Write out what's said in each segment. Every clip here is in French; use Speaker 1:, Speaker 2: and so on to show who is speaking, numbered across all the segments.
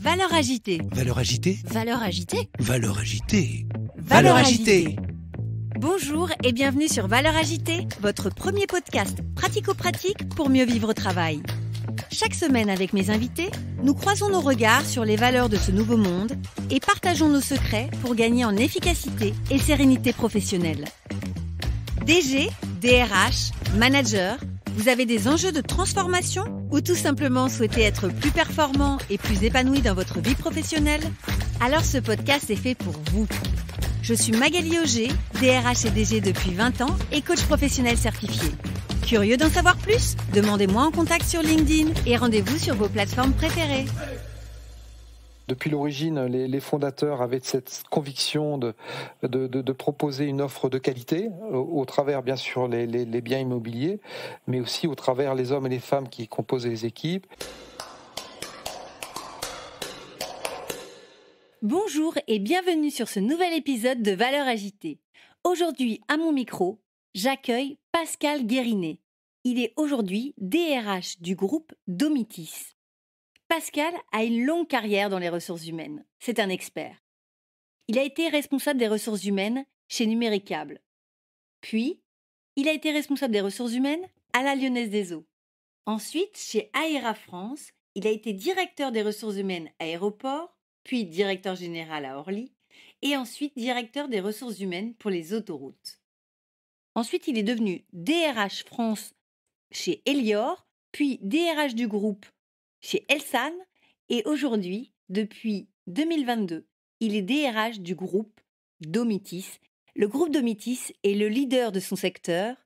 Speaker 1: Valeurs agitées.
Speaker 2: Valeurs agitées.
Speaker 1: Valeurs agitées.
Speaker 2: Valeurs agitées.
Speaker 1: Valeurs agitées. Bonjour et bienvenue sur Valeurs agitées, votre premier podcast pratico-pratique pour mieux vivre au travail. Chaque semaine avec mes invités, nous croisons nos regards sur les valeurs de ce nouveau monde et partageons nos secrets pour gagner en efficacité et sérénité professionnelle. DG, DRH, manager, vous avez des enjeux de transformation ou tout simplement souhaitez être plus performant et plus épanoui dans votre vie professionnelle? Alors ce podcast est fait pour vous. Je suis Magali Auger, DRH et DG depuis 20 ans et coach professionnel certifié. Curieux d'en savoir plus? Demandez-moi en contact sur LinkedIn et rendez-vous sur vos plateformes préférées.
Speaker 3: Depuis l'origine, les fondateurs avaient cette conviction de proposer une offre de qualité au travers, bien sûr, les biens immobiliers, mais aussi au travers les hommes et les femmes qui composent les équipes.
Speaker 1: Bonjour et bienvenue sur ce nouvel épisode de Valeurs agitées. Aujourd'hui, à mon micro, j'accueille Pascal Guérinet. Il est aujourd'hui DRH du groupe Domitis. Pascal a une longue carrière dans les ressources humaines. C'est un expert. Il a été responsable des ressources humaines chez Numéricable. Puis, il a été responsable des ressources humaines à la Lyonnaise des Eaux. Ensuite, chez Aéra France, il a été directeur des ressources humaines à Aéroport, puis directeur général à Orly, et ensuite directeur des ressources humaines pour les autoroutes. Ensuite, il est devenu DRH France chez Elior, puis DRH du groupe chez Elsan, et aujourd'hui, depuis 2022, il est DRH du groupe Domitis. Le groupe Domitis est le leader de son secteur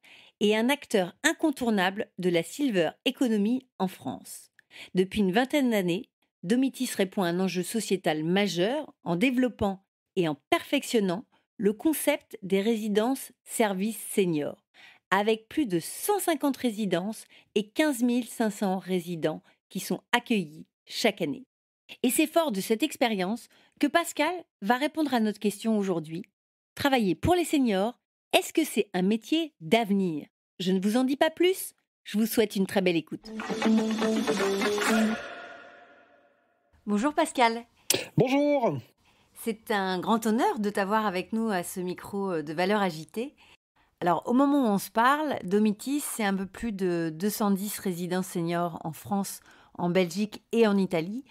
Speaker 1: et un acteur incontournable de la silver economy en France. Depuis une vingtaine d'années, Domitis répond à un enjeu sociétal majeur en développant et en perfectionnant le concept des résidences services seniors, avec plus de 150 résidences et 15 500 résidents qui sont accueillis chaque année. Et c'est fort de cette expérience que Pascal va répondre à notre question aujourd'hui. Travailler pour les seniors, est-ce que c'est un métier d'avenir? Je ne vous en dis pas plus, je vous souhaite une très belle écoute. Bonjour Pascal.
Speaker 3: Bonjour.
Speaker 1: C'est un grand honneur de t'avoir avec nous à ce micro de Valeurs agitées. Alors, au moment où on se parle, Domitis, c'est un peu plus de 210 résidences seniors en France, en Belgique et en Italie,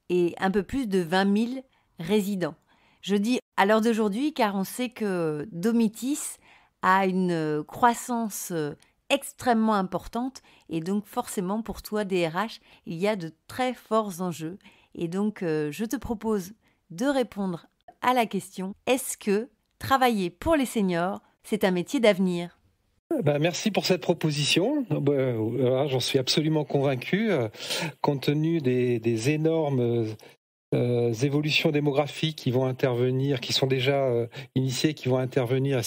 Speaker 1: et un peu plus de 20 000 résidents. Je dis à l'heure d'aujourd'hui car on sait que Domitis a une croissance extrêmement importante, et donc forcément pour toi, DRH, il y a de très forts enjeux. Et donc, je te propose de répondre à la question, est-ce que travailler pour les seniors, c'est un métier d'avenir?
Speaker 3: Merci pour cette proposition. J'en suis absolument convaincu, compte tenu des énormes évolutions démographiques qui vont intervenir, qui sont déjà initiées, qui vont intervenir et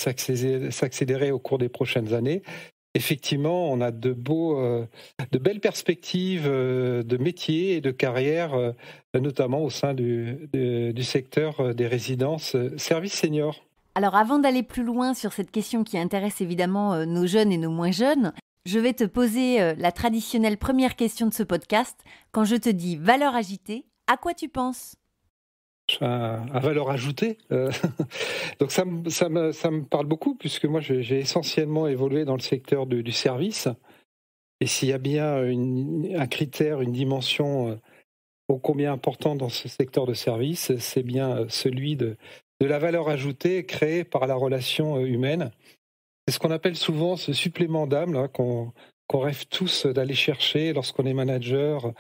Speaker 3: s'accélérer au cours des prochaines années. Effectivement, on a de belles perspectives de métiers et de carrière, notamment au sein du secteur des résidences services seniors.
Speaker 1: Alors avant d'aller plus loin sur cette question qui intéresse évidemment nos jeunes et nos moins jeunes, je vais te poser la traditionnelle première question de ce podcast. Quand je te dis valeur agitée, à quoi tu penses ?
Speaker 3: À valeur ajoutée. Donc ça me parle beaucoup, puisque moi j'ai essentiellement évolué dans le secteur du service. Et s'il y a bien un critère, une dimension ô combien important dans ce secteur de service, c'est bien celui de la valeur ajoutée créée par la relation humaine. C'est ce qu'on appelle souvent ce supplément d'âme là, qu'on rêve tous d'aller chercher lorsqu'on est manager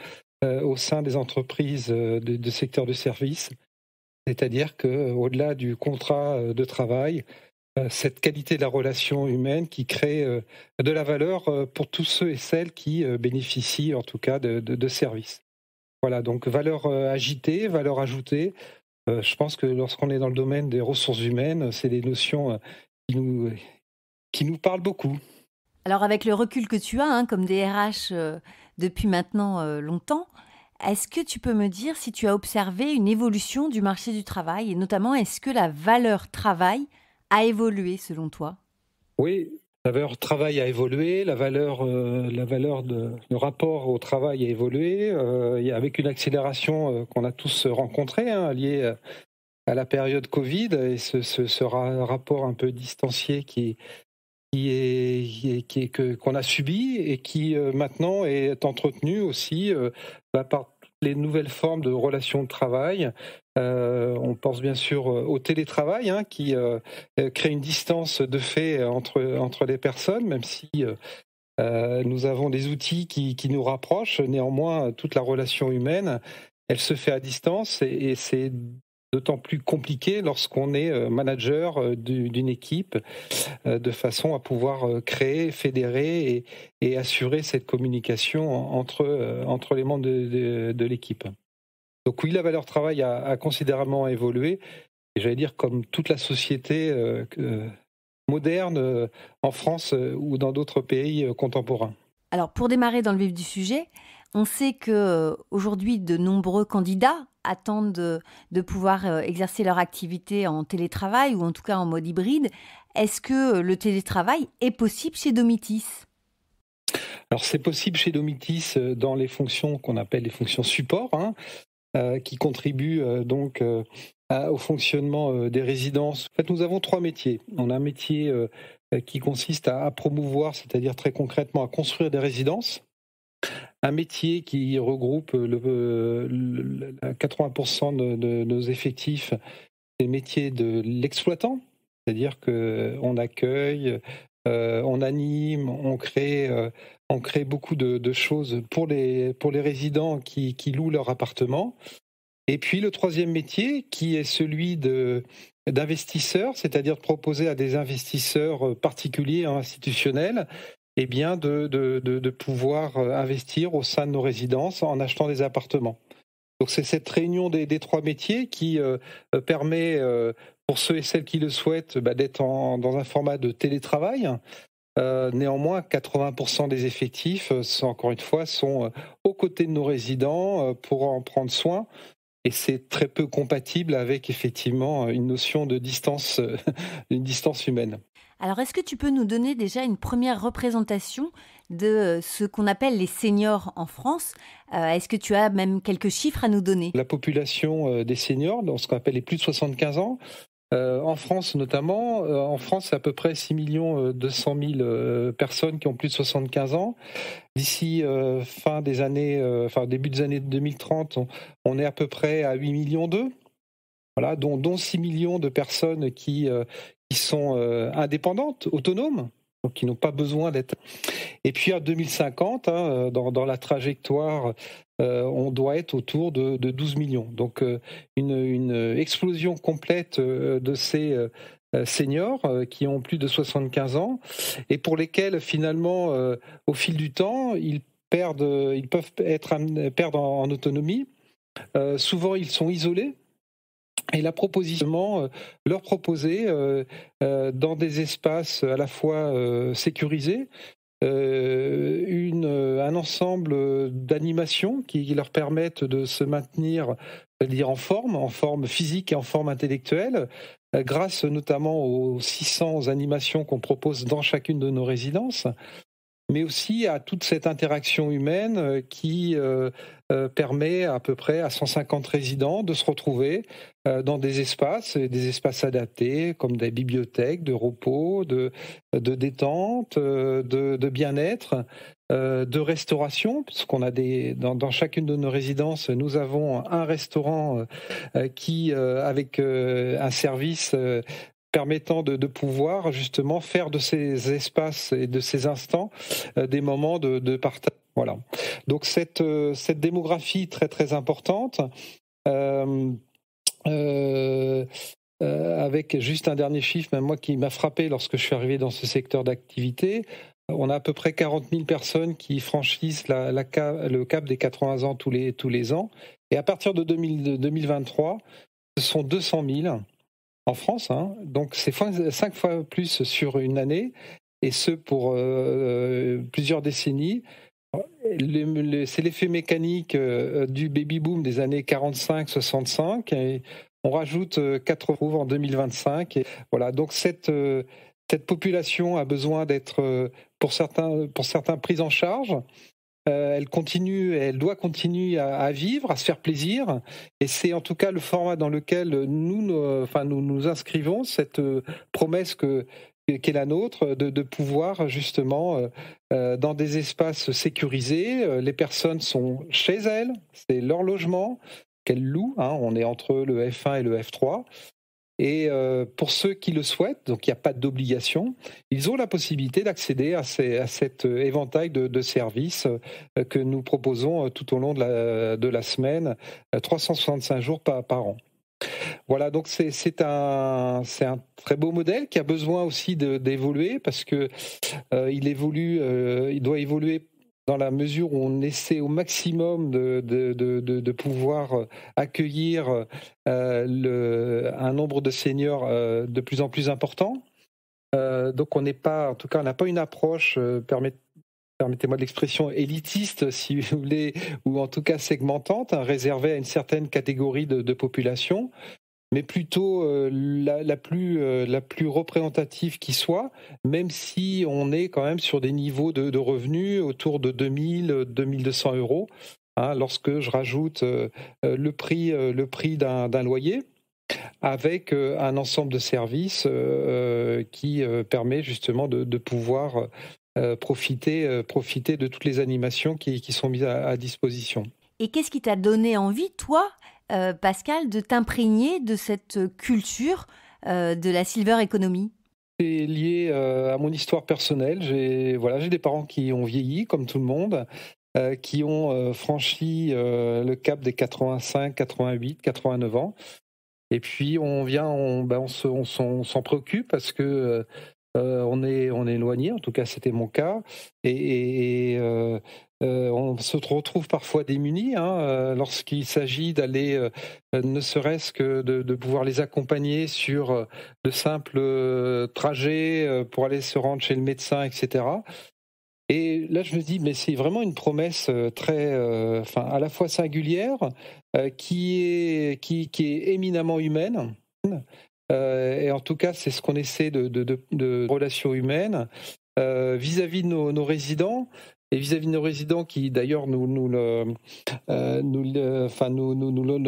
Speaker 3: au sein des entreprises de secteur de service. C'est-à-dire qu'au-delà du contrat de travail, cette qualité de la relation humaine qui crée de la valeur pour tous ceux et celles qui bénéficient en tout cas de services. Voilà, donc valeur agitée, valeur ajoutée. Je pense que lorsqu'on est dans le domaine des ressources humaines, c'est des notions qui nous parlent beaucoup.
Speaker 1: Alors avec le recul que tu as comme DRH depuis maintenant longtemps, est-ce que tu peux me dire si tu as observé une évolution du marché du travail et notamment est-ce que la valeur travail a évolué selon toi ?
Speaker 3: Oui, La valeur travail a évolué, le rapport au travail a évolué, avec une accélération qu'on a tous rencontrée, liée à la période Covid, et ce rapport un peu distancié qu'on a subi et qui maintenant est entretenu aussi par toutes les nouvelles formes de relations de travail. On pense bien sûr au télétravail qui crée une distance de fait entre les personnes, même si nous avons des outils qui nous rapprochent. Néanmoins, toute la relation humaine, elle se fait à distance, et c'est d'autant plus compliqué lorsqu'on est manager d'une équipe, de façon à pouvoir créer, fédérer et assurer cette communication entre les membres de l'équipe. Donc oui, la valeur travail a considérablement évolué, et j'allais dire comme toute la société moderne en France ou dans d'autres pays contemporains.
Speaker 1: Alors pour démarrer dans le vif du sujet, on sait qu'aujourd'hui de nombreux candidats attendent de pouvoir exercer leur activité en télétravail ou en tout cas en mode hybride. Est-ce que le télétravail est possible chez Domitis ?
Speaker 3: Alors c'est possible chez Domitis dans les fonctions qu'on appelle les fonctions support, qui contribuent donc au fonctionnement des résidences. En fait, nous avons 3 métiers. On a un métier qui consiste à promouvoir, c'est-à-dire très concrètement à construire des résidences. Un métier qui regroupe 80% de nos effectifs, les métiers de l'exploitant, c'est-à-dire qu'on accueille, on anime, on crée beaucoup de choses pour les résidents qui louent leur appartement. Et puis le 3e métier, qui est celui d'investisseur, c'est-à-dire de proposer à des investisseurs particuliers, institutionnels, de pouvoir investir au sein de nos résidences en achetant des appartements. Donc c'est cette réunion des 3 métiers qui permet, pour ceux et celles qui le souhaitent, d'être dans un format de télétravail. Néanmoins, 80% des effectifs, encore une fois, sont aux côtés de nos résidents pour en prendre soin. Et c'est très peu compatible avec effectivement une notion de distance, une distance humaine.
Speaker 1: Alors, est-ce que tu peux nous donner déjà une première représentation de ce qu'on appelle les seniors en France ? Est-ce que tu as même quelques chiffres à nous donner ?
Speaker 3: La population des seniors, dans ce qu'on appelle les plus de 75 ans, en France notamment, c'est à peu près 6 200 000 personnes qui ont plus de 75 ans. D'ici début des années 2030, on est à peu près à 8 millions d'eux. Voilà, dont 6 millions de personnes qui sont indépendantes, autonomes, donc qui n'ont pas besoin d'être. Et puis en 2050, dans la trajectoire, on doit être autour de 12 millions. Donc une explosion complète de ces seniors qui ont plus de 75 ans et pour lesquels finalement, au fil du temps, ils peuvent perdre en autonomie. Souvent, ils sont isolés. Et la proposition, leur proposer dans des espaces à la fois sécurisés, un ensemble d'animations qui leur permettent de se maintenir, c'est-à-dire en forme physique et en forme intellectuelle, grâce notamment aux 600 animations qu'on propose dans chacune de nos résidences, mais aussi à toute cette interaction humaine qui permet à peu près à 150 résidents de se retrouver dans des espaces adaptés, comme des bibliothèques, de repos, de détente, de bien-être, de restauration, puisqu'on a dans chacune de nos résidences, nous avons un restaurant qui, avec un service permettant de pouvoir justement faire de ces espaces et de ces instants des moments de partage. Voilà. Donc cette démographie très très importante, avec juste un dernier chiffre, même moi qui m'a frappé lorsque je suis arrivé dans ce secteur d'activité, on a à peu près 40 000 personnes qui franchissent le cap des 80 ans tous les ans. Et à partir de 2023, ce sont 200 000 en France, donc c'est 5 fois plus sur une année, et ce pour plusieurs décennies. C'est l'effet mécanique du baby-boom des années 45-65, et on rajoute 4 en 2025. Et voilà, donc cette Cette population a besoin d'être, pour certains, prise en charge. Elle doit continuer à vivre, à se faire plaisir, et c'est en tout cas le format dans lequel nous inscrivons cette promesse qu'est la nôtre, de pouvoir justement, dans des espaces sécurisés, les personnes sont chez elles, c'est leur logement qu'elles louent, on est entre le F1 et le F3. Et pour ceux qui le souhaitent, donc il n'y a pas d'obligation, ils ont la possibilité d'accéder à cet éventail de services que nous proposons tout au long de la semaine, 365 jours par an. Voilà, donc c'est un très beau modèle qui a besoin aussi d'évoluer parce que il doit évoluer dans la mesure où on essaie au maximum de pouvoir accueillir un nombre de seniors de plus en plus important. Donc on n'a pas une approche, permettez-moi de l'expression, élitiste, si vous voulez, ou en tout cas segmentante, réservée à une certaine catégorie de population, mais plutôt la plus représentative qui soit, même si on est quand même sur des niveaux de revenus autour de 2000, 2200 euros, lorsque je rajoute le prix d'un loyer, avec un ensemble de services qui permet justement de pouvoir profiter de toutes les animations qui sont mises à disposition.
Speaker 1: Et qu'est-ce qui t'a donné envie, toi, Pascal, de t'imprégner de cette culture de la silver economy?
Speaker 3: C'est lié à mon histoire personnelle. J'ai des parents qui ont vieilli, comme tout le monde, qui ont franchi le cap des 85, 88, 89 ans. Et puis on s'en préoccupe parce que on est éloigné, en tout cas c'était mon cas, et on se retrouve parfois démunis lorsqu'il s'agit d'aller, ne serait-ce que de pouvoir les accompagner sur de simples trajets pour aller se rendre chez le médecin, etc. Et là, je me dis, mais c'est vraiment une promesse très, à la fois singulière, qui est éminemment humaine. Et en tout cas, c'est ce qu'on essaie de relations humaines vis-à-vis de nos résidents. Et vis-à-vis de nos résidents qui, d'ailleurs, nous le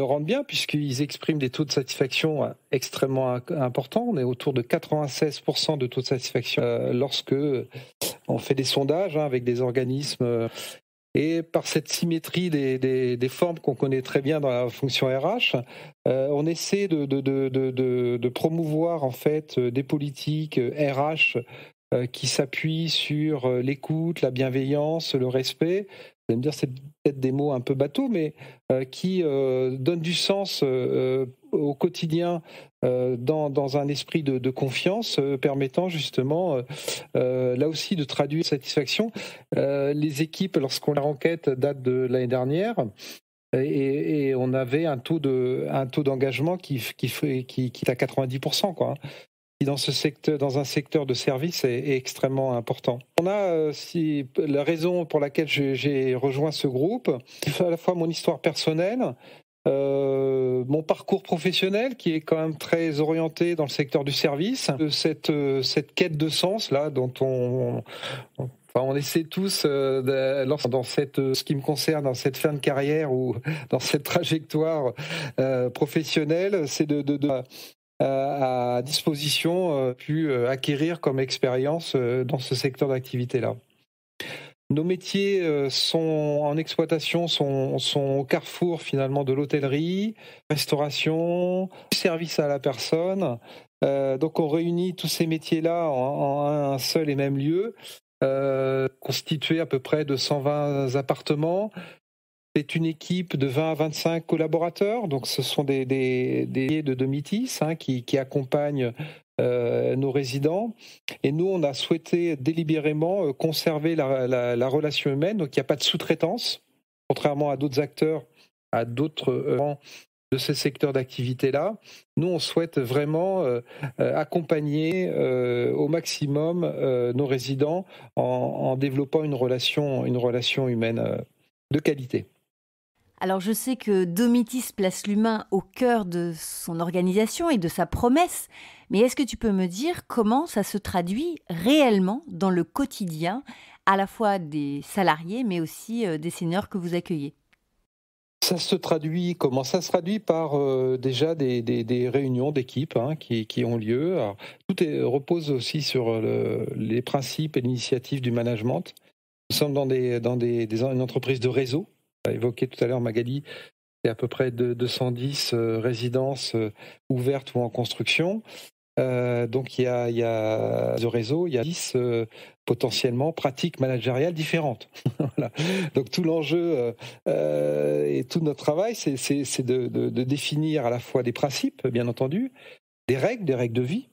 Speaker 3: rendent bien, puisqu'ils expriment des taux de satisfaction extrêmement importants. On est autour de 96% de taux de satisfaction lorsque on fait des sondages avec des organismes. Et par cette symétrie des formes qu'on connaît très bien dans la fonction RH, on essaie de promouvoir en fait des politiques RH qui s'appuient sur l'écoute, la bienveillance, le respect. Vous allez me dire, c'est peut-être des mots un peu bateaux, mais qui donnent du sens au quotidien dans un esprit de confiance, permettant justement, là aussi, de traduire satisfaction. Les équipes, lorsqu'on la enquête date de l'année dernière, et on avait un taux d'engagement qui est à 90%, quoi. Qui dans un secteur de service est extrêmement important. On a la raison pour laquelle j'ai rejoint ce groupe, c'est à la fois mon histoire personnelle, mon parcours professionnel qui est quand même très orienté dans le secteur du service, cette quête de sens là dont on essaie tous, dans ce qui me concerne, dans cette fin de carrière ou dans cette trajectoire professionnelle, c'est à disposition pu acquérir comme expérience dans ce secteur d'activité-là. Nos métiers en exploitation sont au carrefour finalement de l'hôtellerie, restauration, service à la personne. Donc on réunit tous ces métiers-là en un seul et même lieu, constitué à peu près de 120 appartements. C'est une équipe de 20 à 25 collaborateurs, donc ce sont des de Domitis qui accompagnent nos résidents. Et nous, on a souhaité délibérément conserver la relation humaine, donc il n'y a pas de sous-traitance, contrairement à d'autres acteurs, à d'autres de ces secteurs d'activité-là. Nous, on souhaite vraiment accompagner au maximum nos résidents en développant une relation humaine de qualité.
Speaker 1: Alors je sais que Domitis place l'humain au cœur de son organisation et de sa promesse, mais est-ce que tu peux me dire comment ça se traduit réellement dans le quotidien, à la fois des salariés, mais aussi des seniors que vous accueillez?
Speaker 3: Comment ça se traduit par déjà des réunions d'équipe qui ont lieu. Alors, repose aussi sur les principes et l'initiative du management. Nous sommes une entreprise de réseau. Tu as évoqué tout à l'heure, Magali, c'est à peu près 210 résidences ouvertes ou en construction. Donc il y a de réseau, il y a 10 potentiellement pratiques managériales différentes. Voilà. Donc tout l'enjeu et tout notre travail, c'est de définir à la fois des principes, bien entendu, des règles de vie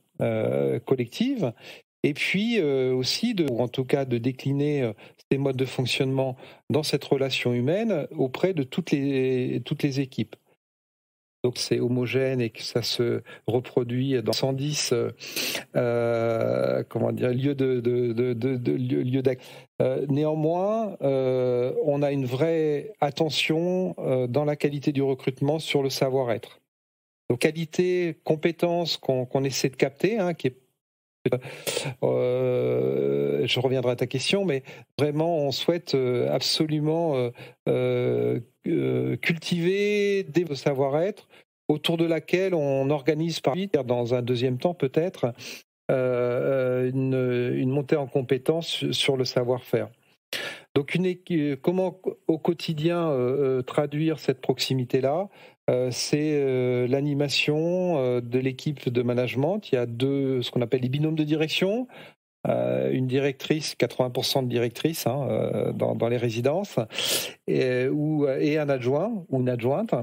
Speaker 3: collectives, et puis aussi ou en tout cas de décliner ces modes de fonctionnement dans cette relation humaine auprès de toutes les équipes. Donc c'est homogène et que ça se reproduit dans 110 lieux d'activité. Néanmoins, on a une vraie attention dans la qualité du recrutement sur le savoir-être. Donc qualité, compétence qu'on essaie de capter, qui est je reviendrai à ta question, mais vraiment, on souhaite absolument cultiver des savoir-être autour de laquelle on organise dans un deuxième temps peut-être une montée en compétence sur le savoir-faire. Donc comment au quotidien traduire cette proximité-là? C'est l'animation de l'équipe de management. Il y a ce qu'on appelle les binômes de direction. Une directrice, 80% de directrices dans les résidences, et un adjoint ou une adjointe.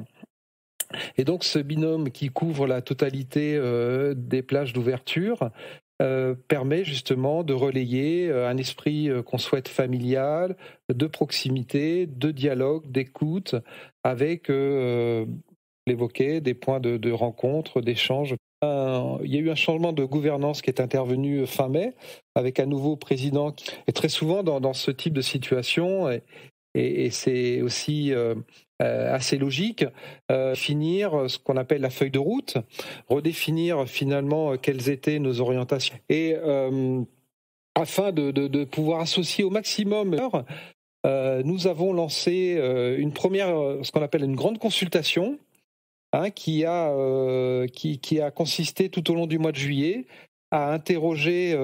Speaker 3: Et donc ce binôme qui couvre la totalité des plages d'ouverture permet justement de relayer un esprit qu'on souhaite familial, de proximité, de dialogue, d'écoute, avec, l'évoquer, des points de rencontre, d'échange. Il y a eu un changement de gouvernance qui est intervenu fin mai, avec un nouveau président. Et très souvent, dans ce type de situation, et c'est aussi assez logique, finir ce qu'on appelle la feuille de route, redéfinir finalement quelles étaient nos orientations. Et afin de pouvoir associer au maximum, nous avons lancé ce qu'on appelle une grande consultation, qui a consisté tout au long du mois de juillet à interroger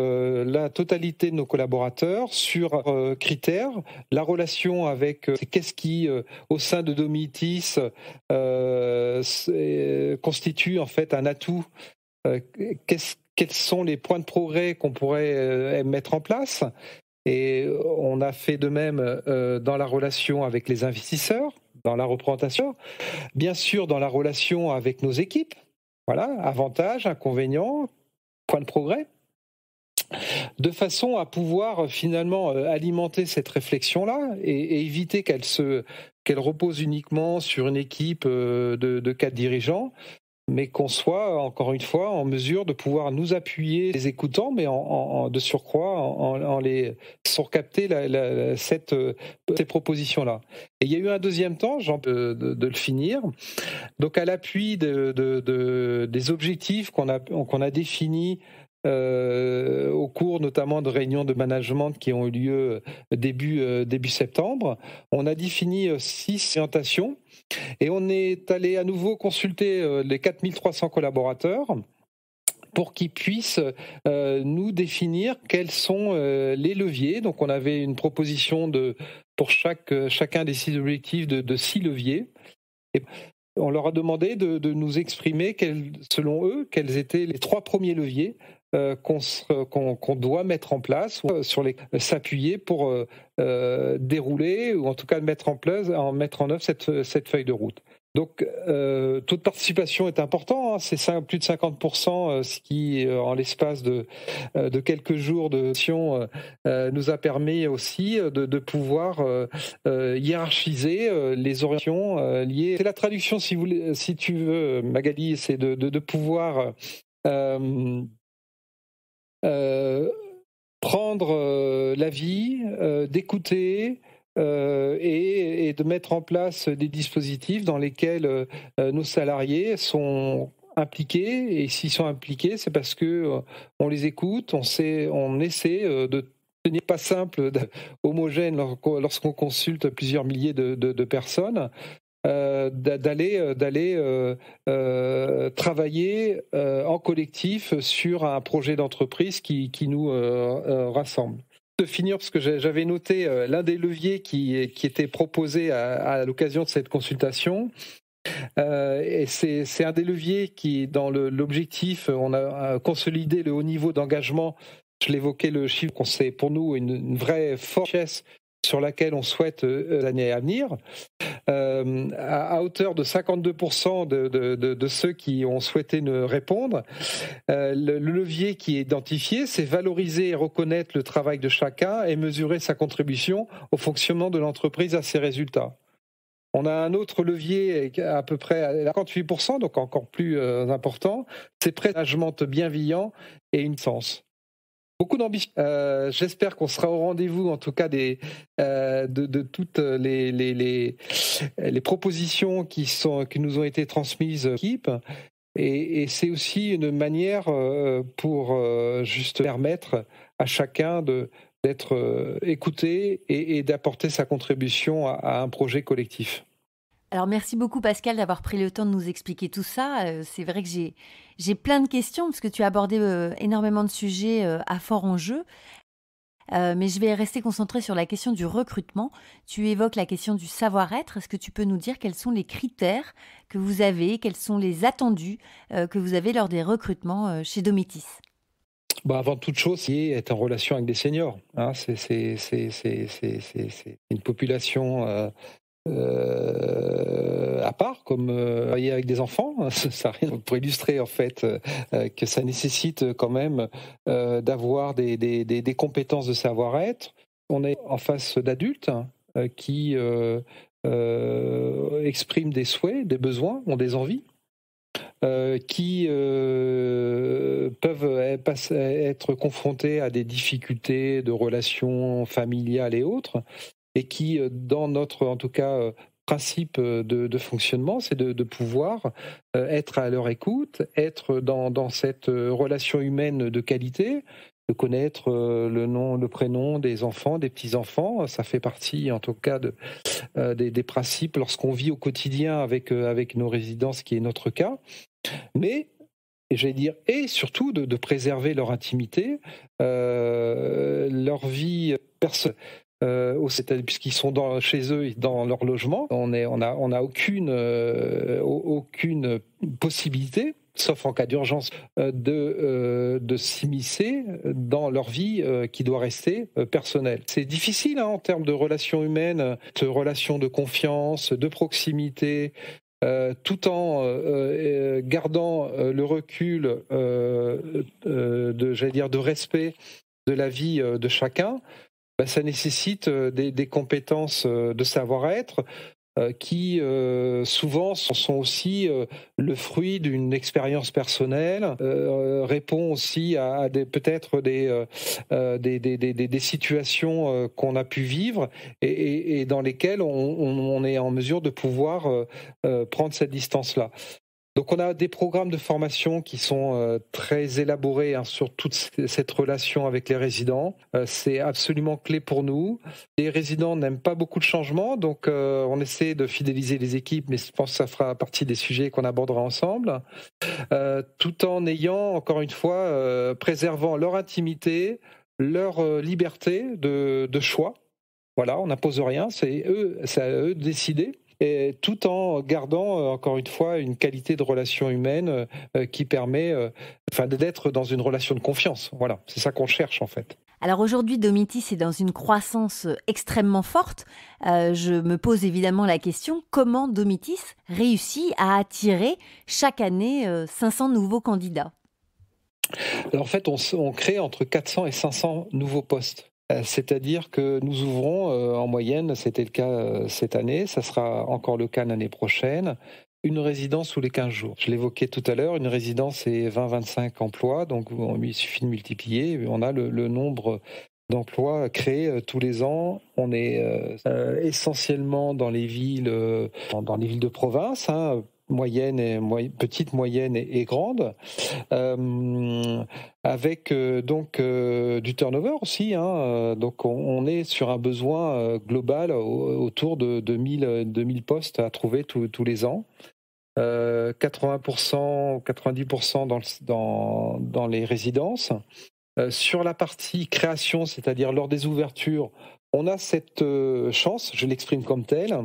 Speaker 3: la totalité de nos collaborateurs sur critères, la relation avec qu'est-ce qui, au sein de Domitis, constitue en fait un atout, quels sont les points de progrès qu'on pourrait mettre en place. Et on a fait de même dans la relation avec les investisseurs, dans la représentation, bien sûr dans la relation avec nos équipes. Voilà, avantages, inconvénients, points de progrès, de façon à pouvoir finalement alimenter cette réflexion-là et éviter qu'elle repose uniquement sur une équipe de 4 dirigeants, mais qu'on soit, encore une fois, en mesure de pouvoir nous appuyer, les écoutants, mais de surcroît, en les surcapter ces propositions-là. Et il y a eu un deuxième temps, de le finir, donc à l'appui des objectifs qu'on a définis au cours notamment de réunions de management qui ont eu lieu début septembre. On a défini 6 orientations et on est allé à nouveau consulter les 4300 collaborateurs pour qu'ils puissent nous définir quels sont les leviers. Donc on avait une proposition pour chacun des 6 objectifs de 6 leviers. Et on leur a demandé de nous exprimer, selon eux, quels étaient les 3 premiers leviers qu'on doit mettre en place, ou sur s'appuyer pour dérouler, ou en tout cas mettre en œuvre cette feuille de route. Donc, taux de participation est important, c'est plus de 50%, ce qui, en l'espace de quelques jours de session, nous a permis aussi de pouvoir hiérarchiser les orientations liées. C'est la traduction, si tu veux, Magali, c'est de pouvoir prendre l'avis, d'écouter, et de mettre en place des dispositifs dans lesquels nos salariés sont impliqués, et s'ils sont impliqués, c'est parce que on les écoute, on essaie de ce n'est pas simple, homogène lorsqu'on consulte plusieurs milliers de personnes, d'aller travailler en collectif sur un projet d'entreprise qui nous rassemble. De finir, parce que j'avais noté l'un des leviers qui était proposé à l'occasion de cette consultation. Et c'est un des leviers qui, dans l'objectif, on a consolidé le haut niveau d'engagement. Je l'évoquais, le chiffre, c'est pour nous une vraie richesse sur laquelle on souhaite l'année à venir. À hauteur de 52% de ceux qui ont souhaité nous répondre, le levier qui est identifié, c'est valoriser et reconnaître le travail de chacun et mesurer sa contribution au fonctionnement de l'entreprise à ses résultats. On a un autre levier à peu près à 58%, donc encore plus important, c'est engagement bienveillant et une sens. Beaucoup d'ambition. J'espère qu'on sera au rendez-vous, en tout cas, de toutes les propositions qui nous ont été transmises à l'équipe. Et c'est aussi une manière pour juste permettre à chacun d'être écouté et d'apporter sa contribution à un projet collectif.
Speaker 1: Alors merci beaucoup Pascal d'avoir pris le temps de nous expliquer tout ça. C'est vrai que j'ai plein de questions parce que tu as abordé énormément de sujets à fort enjeu. Mais je vais rester concentrée sur la question du recrutement. Tu évoques la question du savoir-être. Est-ce que tu peux nous dire quels sont les critères que vous avez, quels sont les attendus que vous avez lors des recrutements chez Domitis ?
Speaker 3: Avant toute chose, c'est être en relation avec des seniors. Hein. C'est une population à part, comme travailler avec des enfants, ça pour illustrer en fait que ça nécessite quand même d'avoir des compétences de savoir-être. On est en face d'adultes qui expriment des souhaits, des besoins, ont des envies, qui peuvent être confrontés à des difficultés de relations familiales et autres, et qui, dans notre, en tout cas, principe de fonctionnement, c'est de pouvoir être à leur écoute, être dans cette relation humaine de qualité, de connaître le nom, le prénom des enfants, des petits-enfants. Ça fait partie, en tout cas, des principes lorsqu'on vit au quotidien avec nos résidents, ce qui est notre cas. Mais, j'allais dire, et surtout de préserver leur intimité, leur vie personnelle. Puisqu'ils sont chez eux, dans leur logement, on n'a aucune possibilité, sauf en cas d'urgence, de s'immiscer dans leur vie qui doit rester personnelle. C'est difficile en termes de relations humaines, de relations de confiance, de proximité, tout en gardant le recul de respect de la vie de chacun. Ça nécessite des compétences de savoir-être qui souvent sont aussi le fruit d'une expérience personnelle, répond aussi à peut-être des situations qu'on a pu vivre et dans lesquelles on est en mesure de pouvoir prendre cette distance-là. Donc on a des programmes de formation qui sont très élaborés sur toute cette relation avec les résidents. C'est absolument clé pour nous. Les résidents n'aiment pas beaucoup de changements, donc on essaie de fidéliser les équipes, mais je pense que ça fera partie des sujets qu'on abordera ensemble, tout en ayant, encore une fois, préservant leur intimité, leur liberté de choix. Voilà, on n'impose rien, c'est à eux de décider. Et tout en gardant, encore une fois, une qualité de relation humaine qui permet d'être dans une relation de confiance. Voilà, c'est ça qu'on cherche en fait.
Speaker 1: Alors aujourd'hui, Domitis est dans une croissance extrêmement forte. Je me pose évidemment la question, comment Domitis réussit à attirer chaque année 500 nouveaux candidats ?
Speaker 3: Alors en fait, on crée entre 400 et 500 nouveaux postes. C'est-à-dire que nous ouvrons en moyenne, c'était le cas cette année, ça sera encore le cas l'année prochaine, une résidence tous les 15 jours. Je l'évoquais tout à l'heure, une résidence c'est 20-25 emplois, donc il suffit de multiplier, on a le nombre d'emplois créés tous les ans. On est essentiellement dans les villes de province, petites, moyennes et grandes, avec du turnover aussi. Donc on est sur un besoin global autour de 2000 postes à trouver tous les ans. 80%, 90% dans les résidences. Sur la partie création, c'est-à-dire lors des ouvertures, on a cette chance, je l'exprime comme telle,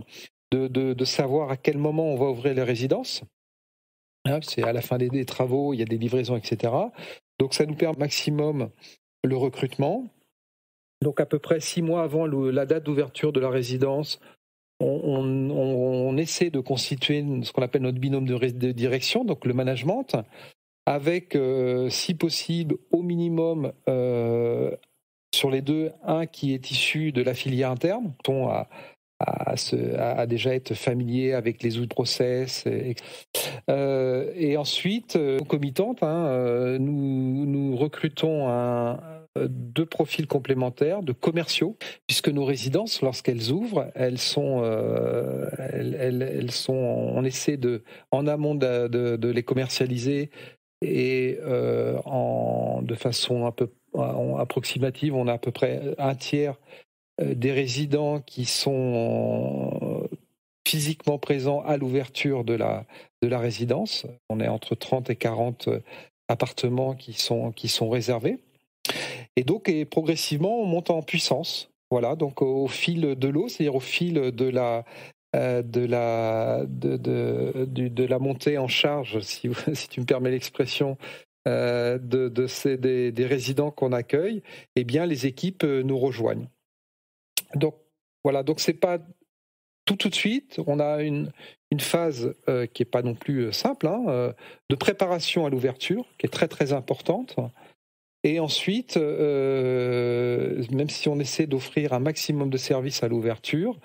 Speaker 3: de savoir à quel moment on va ouvrir les résidences. C'est à la fin des travaux, il y a des livraisons, etc. Donc ça nous permet au maximum le recrutement. Donc à peu près 6 mois avant la date d'ouverture de la résidence, on essaie de constituer ce qu'on appelle notre binôme de direction, donc le management, avec, si possible, au minimum, sur les deux, un qui est issu de la filière interne, dont à déjà être familier avec les outils process. Et ensuite, concomitante, nous recrutons deux profils complémentaires de commerciaux, puisque nos résidences, lorsqu'elles ouvrent, on essaie en amont de les commercialiser et de façon un peu approximative, on a à peu près un tiers des résidents qui sont physiquement présents à l'ouverture de la résidence. On est entre 30 et 40 appartements qui sont réservés. Et donc, progressivement, on monte en puissance. Voilà, donc au fil de l'eau, c'est-à-dire au fil de la montée en charge, si tu me permets l'expression, des résidents qu'on accueille, eh bien, les équipes nous rejoignent. Donc, voilà, donc c'est pas tout de suite. On a une phase qui n'est pas non plus simple, de préparation à l'ouverture, qui est très, très importante. Et ensuite, même si on essaie d'offrir un maximum de services à l'ouverture,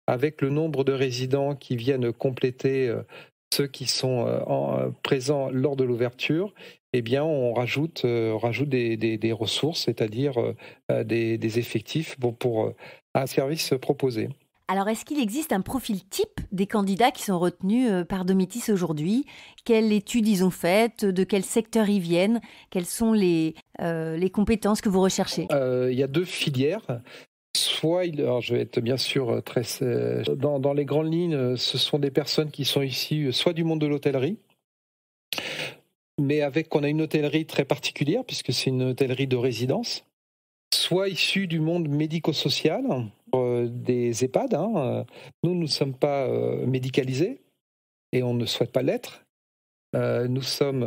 Speaker 3: avec le nombre de résidents qui viennent compléter ceux qui sont présents lors de l'ouverture, eh bien, on rajoute des ressources, c'est-à-dire des effectifs pour un service proposé.
Speaker 1: Alors, est-ce qu'il existe un profil type des candidats qui sont retenus par Domitis aujourd'hui ? Quelle étude ils ont faite ? De quel secteur ils viennent ? Quelles sont les compétences que vous recherchez ?
Speaker 3: Il y a deux filières. Alors je vais être bien sûr très... Dans les grandes lignes, ce sont des personnes qui sont issues soit du monde de l'hôtellerie, mais on a une hôtellerie très particulière, puisque c'est une hôtellerie de résidence, soit issues du monde médico-social, des EHPAD. Nous ne sommes pas médicalisés et on ne souhaite pas l'être. Nous sommes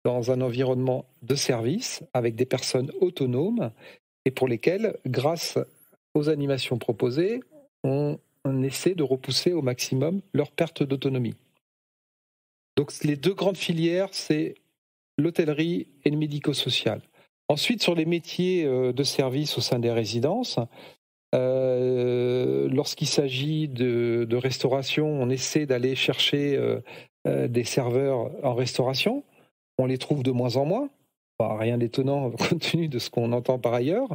Speaker 3: dans un environnement de service avec des personnes autonomes et pour lesquelles, grâce aux animations proposées, on essaie de repousser au maximum leur perte d'autonomie. Donc les deux grandes filières, c'est l'hôtellerie et le médico-social. Ensuite, sur les métiers de service au sein des résidences, lorsqu'il s'agit de restauration, on essaie d'aller chercher des serveurs en restauration. On les trouve de moins en moins. Rien d'étonnant compte tenu de ce qu'on entend par ailleurs.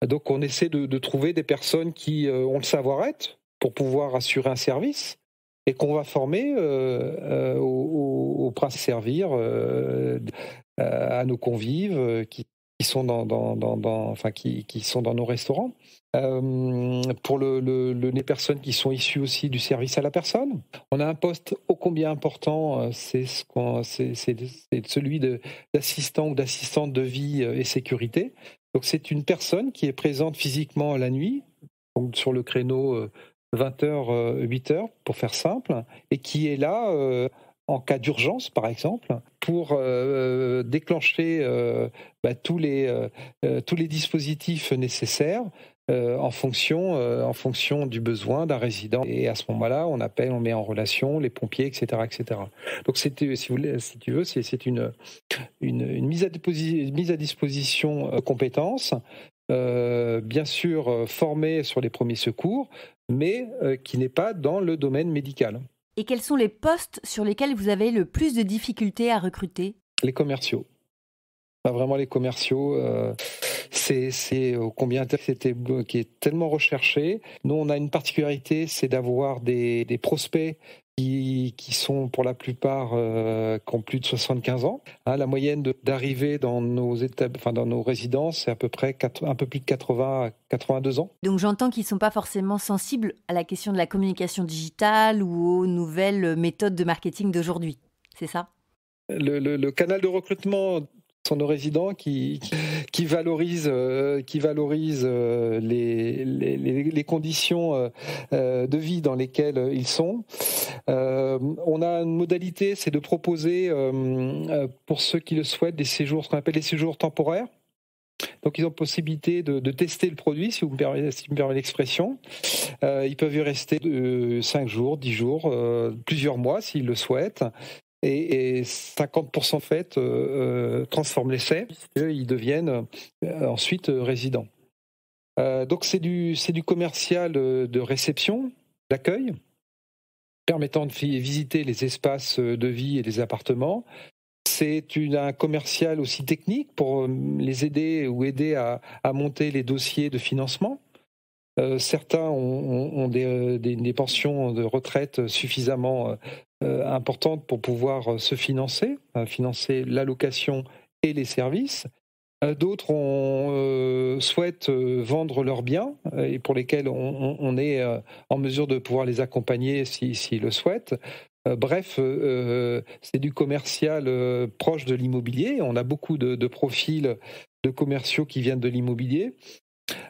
Speaker 3: Donc on essaie de trouver des personnes qui ont le savoir-être pour pouvoir assurer un service et qu'on va former au principe servir à nos convives qui sont qui sont dans nos restaurants. Pour les personnes qui sont issues aussi du service à la personne, on a un poste ô combien important, c'est celui d'assistant ou d'assistante de vie et sécurité. Donc c'est une personne qui est présente physiquement la nuit, donc sur le créneau 20h, 8h pour faire simple, et qui est là en cas d'urgence, par exemple, pour déclencher tous les dispositifs nécessaires en fonction du besoin d'un résident. Et à ce moment-là, on met en relation les pompiers, etc., etc. Donc, si tu veux, c'est une mise à disposition de compétences, bien sûr formée sur les premiers secours, mais qui n'est pas dans le domaine médical.
Speaker 1: Et quels sont les postes sur lesquels vous avez le plus de difficultés à recruter ?
Speaker 3: Les commerciaux. Pas vraiment les commerciaux. c'est ô combien qui est tellement recherché. Nous, on a une particularité, c'est d'avoir des prospects qui sont pour la plupart qui ont plus de 75 ans. La moyenne d'arrivée dans dans nos résidences, c'est à peu près un peu plus de 80 à 82 ans.
Speaker 1: Donc j'entends qu'ils ne sont pas forcément sensibles à la question de la communication digitale ou aux nouvelles méthodes de marketing d'aujourd'hui. C'est ça ?
Speaker 3: Le canal de recrutement sont nos résidents qui valorisent les conditions de vie dans lesquelles ils sont. On a une modalité, c'est de proposer pour ceux qui le souhaitent des séjours, ce qu'on appelle les séjours temporaires. Donc ils ont possibilité de tester le produit, si vous me permettez l'expression. Ils peuvent y rester 5 jours, 10 jours, plusieurs mois s'ils le souhaitent. Et 50% fait transforment l'essai, ils deviennent ensuite résidents. Donc c'est du commercial de réception, d'accueil, permettant de visiter les espaces de vie et les appartements. C'est un commercial aussi technique pour les aider à monter les dossiers de financement. Certains ont des pensions de retraite suffisamment importantes pour pouvoir se financer l'allocation et les services. D'autres souhaitent vendre leurs biens et pour lesquels on est en mesure de pouvoir les accompagner s'ils le souhaitent. Bref, c'est du commercial proche de l'immobilier. On a beaucoup de profils de commerciaux qui viennent de l'immobilier.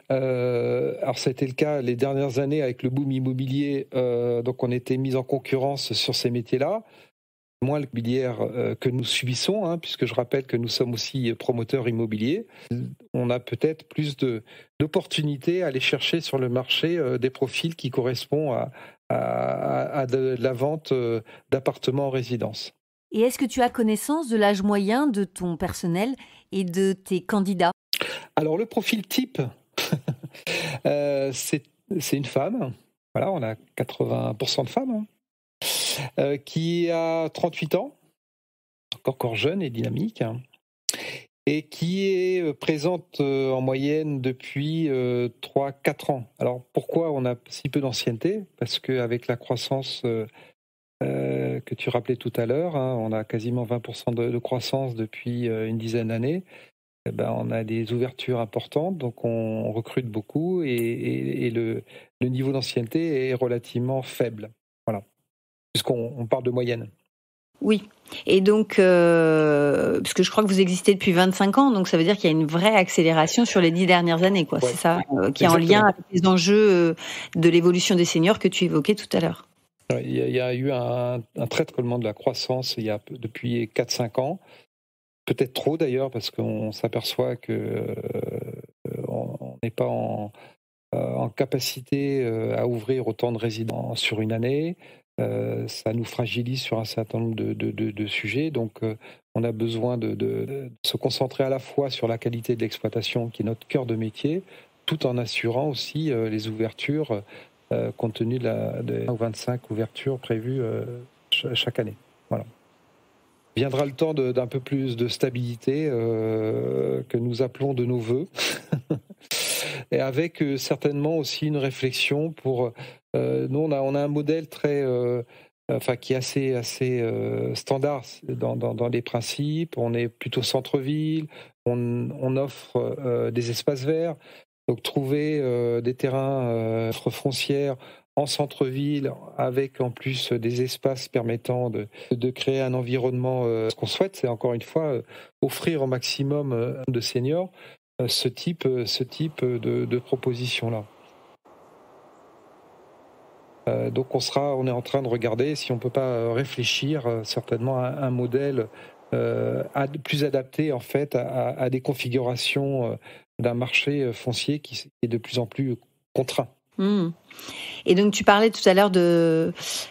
Speaker 3: Alors ça a été le cas les dernières années avec le boom immobilier, donc on était mis en concurrence sur ces métiers-là, moins l'immobilière que nous subissons, puisque je rappelle que nous sommes aussi promoteurs immobiliers. On a peut-être plus d'opportunités à aller chercher sur le marché des profils qui correspondent à de la vente d'appartements en résidence.
Speaker 1: Et est-ce que tu as connaissance de l'âge moyen de ton personnel et de tes candidats ?
Speaker 3: Alors le profil type, c'est une femme, voilà, on a 80% de femmes, qui a 38 ans, encore jeune et dynamique, et qui est présente en moyenne depuis 3-4 ans. Alors pourquoi on a si peu d'ancienneté ? Parce qu'avec la croissance que tu rappelais tout à l'heure, on a quasiment 20% de croissance depuis une dizaine d'années. On a des ouvertures importantes, donc on recrute beaucoup et le niveau d'ancienneté est relativement faible. Voilà, puisqu'on parle de moyenne.
Speaker 1: Oui, et donc, parce que je crois que vous existez depuis 25 ans, donc ça veut dire qu'il y a une vraie accélération sur les 10 dernières années, quoi. Ouais. C'est ça, qui est en lien avec les enjeux de l'évolution des seniors que tu évoquais tout à l'heure.
Speaker 3: Il y a eu un traitement de la croissance depuis 4-5 ans. Peut-être trop d'ailleurs, parce qu'on s'aperçoit qu'on n'est pas en capacité à ouvrir autant de résidents sur une année. Ça nous fragilise sur un certain nombre de sujets. Donc, on a besoin de se concentrer à la fois sur la qualité de l'exploitation, qui est notre cœur de métier, tout en assurant aussi les ouvertures, compte tenu des 25 ouvertures prévues chaque année. Voilà. Viendra le temps d'un peu plus de stabilité que nous appelons de nos voeux, et avec certainement aussi une réflexion pour... nous, on a un modèle qui est assez standard dans les principes. On est plutôt centre-ville, on offre des espaces verts, donc trouver des terrains foncières en centre-ville, avec en plus des espaces permettant de créer un environnement. Ce qu'on souhaite, c'est encore une fois offrir au maximum de seniors ce type de proposition-là. Donc on est en train de regarder si on ne peut pas réfléchir certainement à un modèle plus adapté en fait à des configurations d'un marché foncier qui est de plus en plus contraint.
Speaker 1: Et donc tu parlais tout à l'heure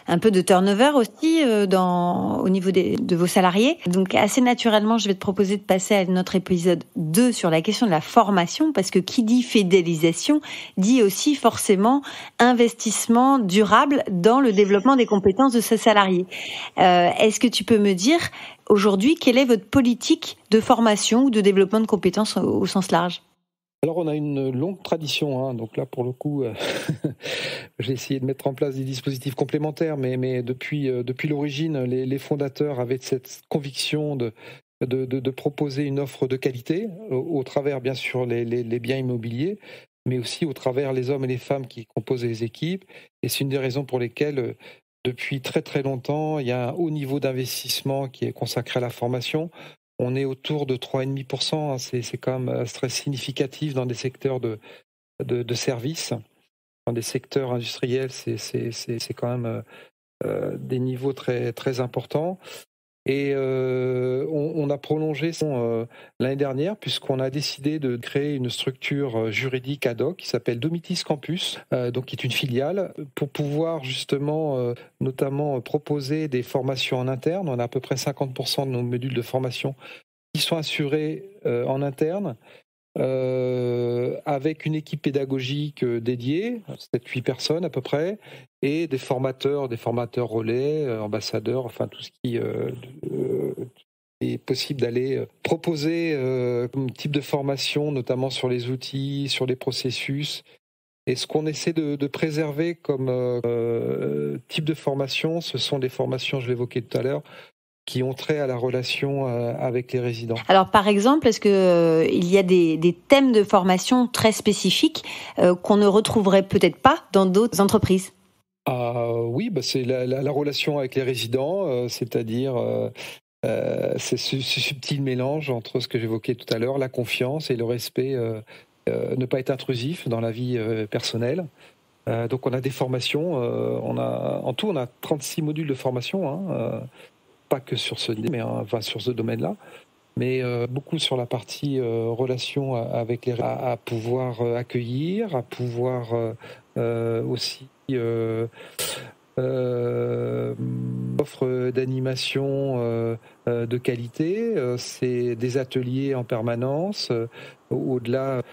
Speaker 1: un peu de turnover aussi au niveau de vos salariés. Donc assez naturellement, je vais te proposer de passer à notre épisode 2 sur la question de la formation, parce que qui dit fidélisation dit aussi forcément investissement durable dans le développement des compétences de ses salariés. Est-ce que tu peux me dire aujourd'hui quelle est votre politique de formation ou de développement de compétences au sens large ?
Speaker 3: Alors, on a une longue tradition, hein, donc là, pour le coup, j'ai essayé de mettre en place des dispositifs complémentaires, mais depuis l'origine, les fondateurs avaient cette conviction de proposer une offre de qualité au travers, bien sûr, les biens immobiliers, mais aussi au travers les hommes et les femmes qui composent les équipes. Et c'est une des raisons pour lesquelles, depuis très très longtemps, il y a un haut niveau d'investissement qui est consacré à la formation. On est autour de 3,5%, hein, c'est quand même très significatif dans des secteurs de services. Dans des secteurs industriels, c'est quand même des niveaux très, très importants. Et on a prolongé l'année dernière puisqu'on a décidé de créer une structure juridique ad hoc qui s'appelle Domitis Campus, donc qui est une filiale, pour pouvoir justement notamment proposer des formations en interne. On a à peu près 50% de nos modules de formation qui sont assurés en interne, avec une équipe pédagogique dédiée, 7-8 personnes à peu près, et des formateurs relais, ambassadeurs, enfin tout ce qui est possible d'aller proposer comme type de formation, notamment sur les outils, sur les processus. Et ce qu'on essaie de préserver comme type de formation, ce sont des formations, je l'évoquais tout à l'heure, qui ont trait à la relation avec les résidents.
Speaker 1: Alors, par exemple, est-ce que il y a des thèmes de formation très spécifiques qu'on ne retrouverait peut-être pas dans d'autres entreprises ?
Speaker 3: Oui, c'est la relation avec les résidents, c'est-à-dire c'est ce subtil mélange entre ce que j'évoquais tout à l'heure, la confiance et le respect, ne pas être intrusif dans la vie personnelle. Donc on a des formations, en tout on a 36 modules de formation, hein, pas que sur sur ce domaine-là, mais beaucoup sur la partie relation avec les à pouvoir accueillir, à pouvoir aussi offre d'animation de qualité, c'est des ateliers en permanence, au-delà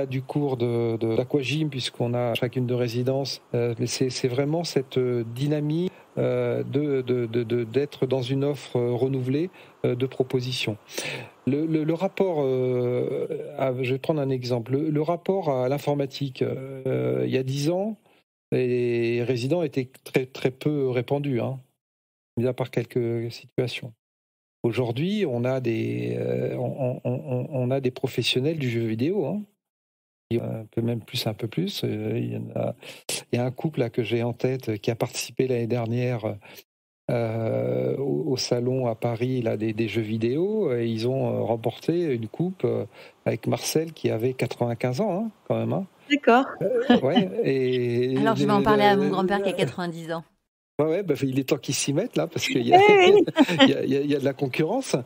Speaker 3: du cours de l'aquagym, puisqu'on a chacune de résidence, mais c'est vraiment cette dynamique d'être dans une offre renouvelée de propositions. Le rapport, je vais prendre un exemple, le rapport à l'informatique, il y a 10 ans, les résidents étaient très, très peu répandus, hein, mis à part quelques situations. Aujourd'hui, on a des professionnels du jeu vidéo, hein, un peu plus. Il y a un couple là, que j'ai en tête qui a participé l'année dernière au salon à Paris là, des jeux vidéo. Et ils ont remporté une coupe avec Marcel qui avait 95 ans, hein, quand même. Hein.
Speaker 1: D'accord.
Speaker 3: Ouais, et
Speaker 1: alors, je vais en parler à mon grand-père qui a 90 ans.
Speaker 3: Ouais, il est temps qu'ils s'y mettent là, parce qu'il y a de la concurrence.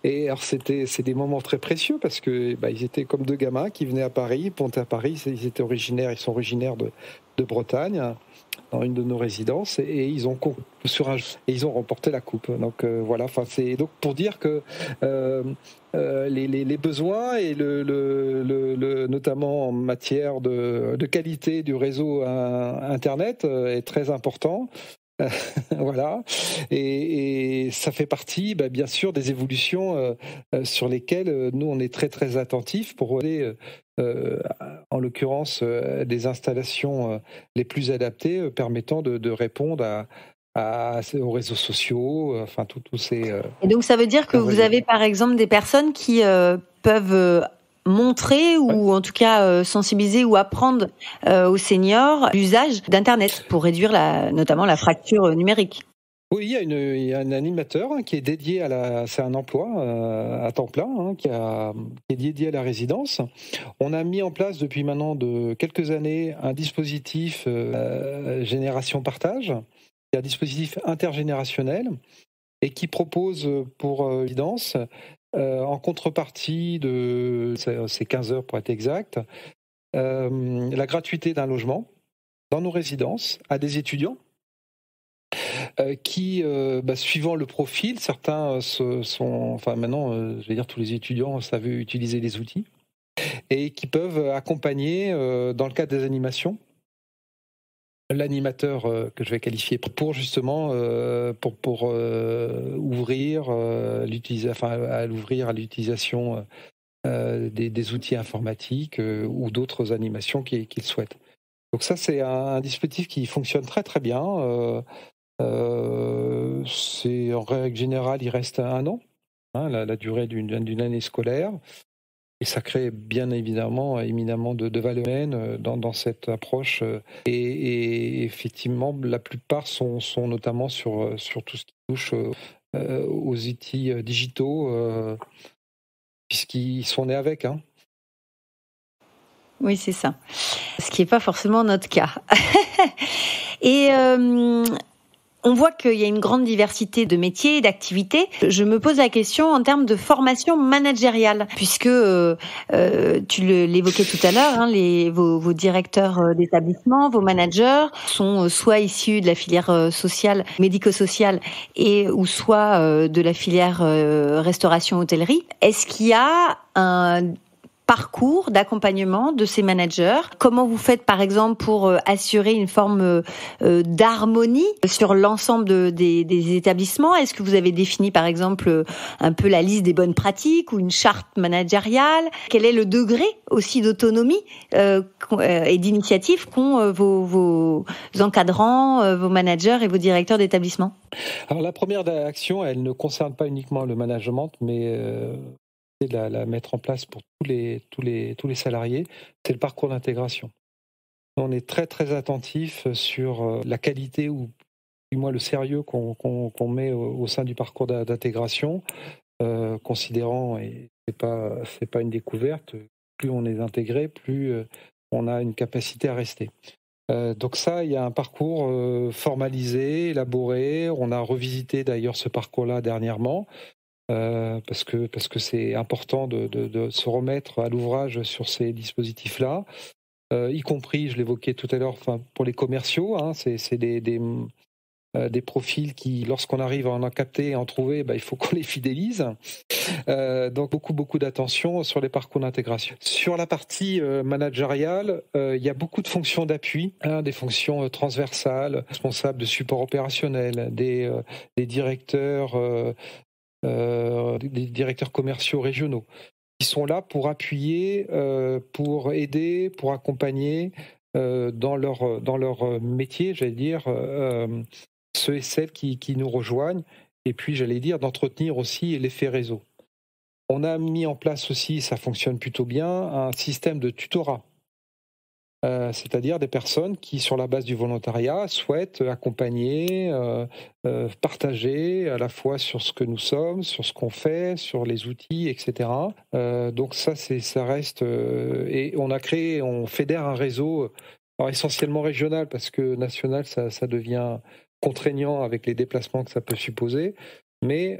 Speaker 3: Et alors c'est des moments très précieux parce que ils étaient comme deux gamins qui venaient à Paris, pontaient à Paris. Ils sont originaires de Bretagne, dans une de nos résidences, et ils ont remporté la coupe. Donc voilà. Enfin c'est donc pour dire que les besoins et notamment en matière de qualité du réseau internet est très important. Voilà, et ça fait partie, bien sûr, des évolutions sur lesquelles nous on est très très attentifs pour aller, en l'occurrence, des installations les plus adaptées, permettant de répondre aux réseaux sociaux, enfin tous ces.
Speaker 1: Et donc ça veut dire que vous avez par exemple des personnes qui peuvent montrer ou en tout cas sensibiliser ou apprendre aux seniors l'usage d'Internet pour réduire notamment la fracture numérique.
Speaker 3: Oui, il y a un animateur qui est dédié c'est un emploi à temps plein, hein, qui est dédié à la résidence. On a mis en place depuis maintenant de quelques années un dispositif Génération Partage, qui est un dispositif intergénérationnel et qui propose pour résidence, en contrepartie c'est 15 heures pour être exact, la gratuité d'un logement dans nos résidences à des étudiants qui, suivant le profil, certains maintenant, je vais dire tous les étudiants savent utiliser les outils et qui peuvent accompagner dans le cadre des animations l'animateur que je vais qualifier pour justement pour ouvrir à l'utilisation des outils informatiques ou d'autres animations qu'ils souhaitent. Donc ça, c'est un dispositif qui fonctionne très très bien. C'est en règle générale, il reste 1 an, la durée d'une année scolaire. Et ça crée bien évidemment éminemment de valeur humaine dans cette approche. Et effectivement, la plupart sont notamment sur tout ce qui touche aux outils digitaux, puisqu'ils sont nés avec.
Speaker 1: Oui, c'est ça. Ce qui n'est pas forcément notre cas. Et on voit qu'il y a une grande diversité de métiers et d'activités. Je me pose la question en termes de formation managériale, puisque tu l'évoquais tout à l'heure, vos directeurs d'établissement, vos managers sont soit issus de la filière sociale, médico-sociale, ou soit de la filière restauration hôtellerie. Est-ce qu'il y a un parcours d'accompagnement de ces managers? Comment vous faites, par exemple, pour assurer une forme d'harmonie sur l'ensemble des établissements? Est-ce que vous avez défini, par exemple, un peu la liste des bonnes pratiques ou une charte managériale? Quel est le degré aussi d'autonomie et d'initiative qu'ont vos encadrants, vos managers et vos directeurs d'établissement?
Speaker 3: Alors la première action, elle ne concerne pas uniquement le management, mais la mettre en place pour tous les salariés, c'est le parcours d'intégration. On est très très attentif sur la qualité ou du moins le sérieux qu'on met au sein du parcours d'intégration, considérant, et c'est pas une découverte, plus on est intégré, plus on a une capacité à rester. Donc ça, il y a un parcours formalisé, élaboré. On a revisité d'ailleurs ce parcours-là dernièrement. Parce que c'est important de se remettre à l'ouvrage sur ces dispositifs-là, y compris, je l'évoquais tout à l'heure, pour les commerciaux, c'est des profils qui, lorsqu'on arrive à en capter et en trouver, il faut qu'on les fidélise. Donc beaucoup d'attention sur les parcours d'intégration. Sur la partie managériale, il y a beaucoup de fonctions d'appui, des fonctions transversales, responsables de support opérationnel, des directeurs des directeurs commerciaux régionaux, qui sont là pour appuyer, pour aider, pour accompagner dans leur métier, j'allais dire, ceux et celles qui nous rejoignent, et puis j'allais dire d'entretenir aussi l'effet réseau. On a mis en place aussi, ça fonctionne plutôt bien, un système de tutorat. C'est-à-dire des personnes qui, sur la base du volontariat, souhaitent accompagner, partager à la fois sur ce que nous sommes, sur ce qu'on fait, sur les outils, etc. Donc ça reste... et on fédère un réseau, alors essentiellement régional, parce que national, ça devient contraignant avec les déplacements que ça peut supposer. Mais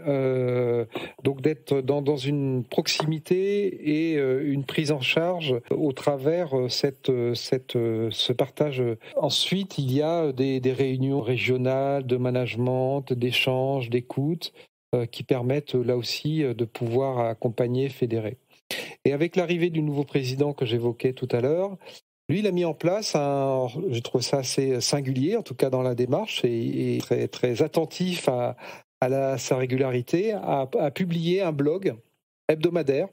Speaker 3: donc d'être dans une proximité et une prise en charge au travers ce partage. Ensuite, il y a des réunions régionales de management, d'échange, d'écoute, qui permettent là aussi de pouvoir accompagner, fédérer. Et avec l'arrivée du nouveau président que j'évoquais tout à l'heure, lui, il a mis en place je trouve ça assez singulier, en tout cas dans la démarche, et très, très attentif à sa régularité, a publié un blog hebdomadaire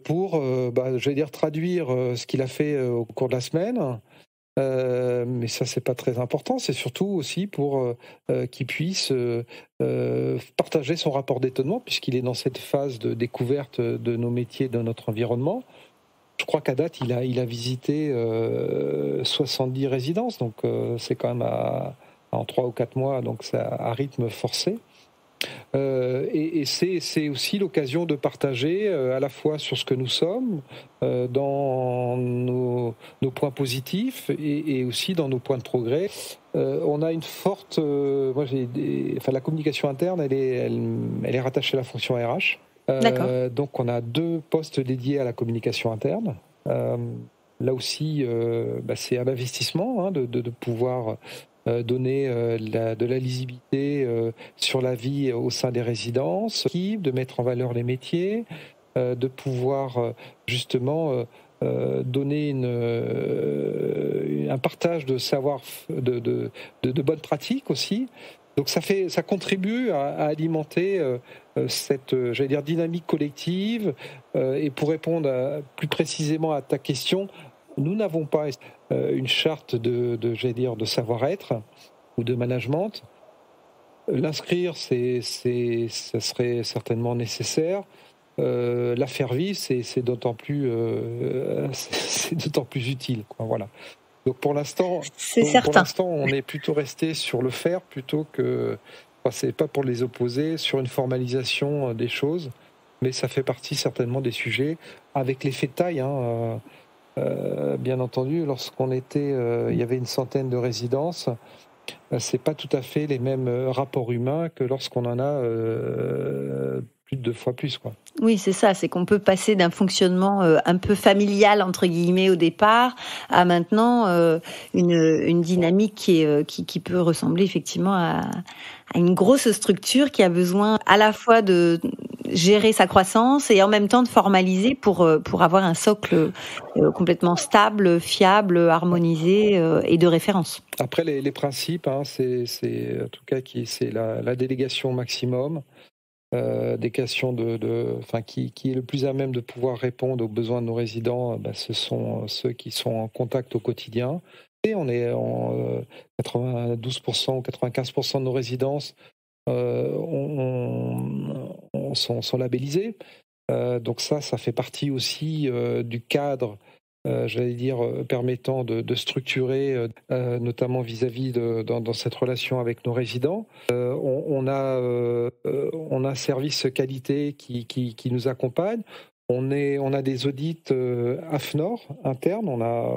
Speaker 3: pour, je vais dire, traduire ce qu'il a fait au cours de la semaine. Mais ça, c'est pas très important. C'est surtout aussi pour qu'il puisse partager son rapport d'étonnement, puisqu'il est dans cette phase de découverte de nos métiers, de notre environnement. Je crois qu'à date, il a visité 70 résidences, donc c'est quand même en 3 ou 4 mois, donc c'est à rythme forcé. Et c'est aussi l'occasion de partager à la fois sur ce que nous sommes, dans nos points positifs et aussi dans nos points de progrès. On a une forte... la communication interne, elle est rattachée à la fonction RH. Donc on a 2 postes dédiés à la communication interne. Là aussi, c'est un investissement de pouvoir donner de la lisibilité sur la vie au sein des résidences, de mettre en valeur les métiers, de pouvoir justement donner un partage de savoir, de bonnes pratiques aussi. Donc ça contribue à alimenter cette, j'allais dire, dynamique collective. Et pour répondre plus précisément à ta question, nous n'avons pas une charte j'allais dire, de savoir-être ou de management. L'inscrire, ça serait certainement nécessaire. La faire vivre, c'est d'autant plus utile, quoi, voilà. Donc pour l'instant, on est plutôt resté sur le faire plutôt que, c'est pas pour les opposer, sur une formalisation des choses, mais ça fait partie certainement des sujets avec l'effet de taille. Bien entendu, lorsqu'on était, il y avait une centaine de résidences. C'est pas tout à fait les mêmes rapports humains que lorsqu'on en a plus de 2 fois plus, quoi.
Speaker 4: Oui, c'est ça, c'est qu'on peut passer d'un fonctionnement un peu familial, entre guillemets, au départ, à maintenant une dynamique qui peut ressembler effectivement à une grosse structure qui a besoin à la fois de gérer sa croissance et en même temps de formaliser pour avoir un socle complètement stable, fiable, harmonisé et de référence.
Speaker 3: Après, les principes, c'est en tout cas c'est la délégation au maximum. Des questions qui est le plus à même de pouvoir répondre aux besoins de nos résidents, ce sont ceux qui sont en contact au quotidien. Et on est en 92% ou 95% de nos résidences sont labellisées. Donc ça fait partie aussi du cadre, j'allais dire, permettant de structurer, notamment vis-à-vis dans cette relation avec nos résidents. On a un service qualité qui nous accompagne. On a des audits AFNOR internes. On a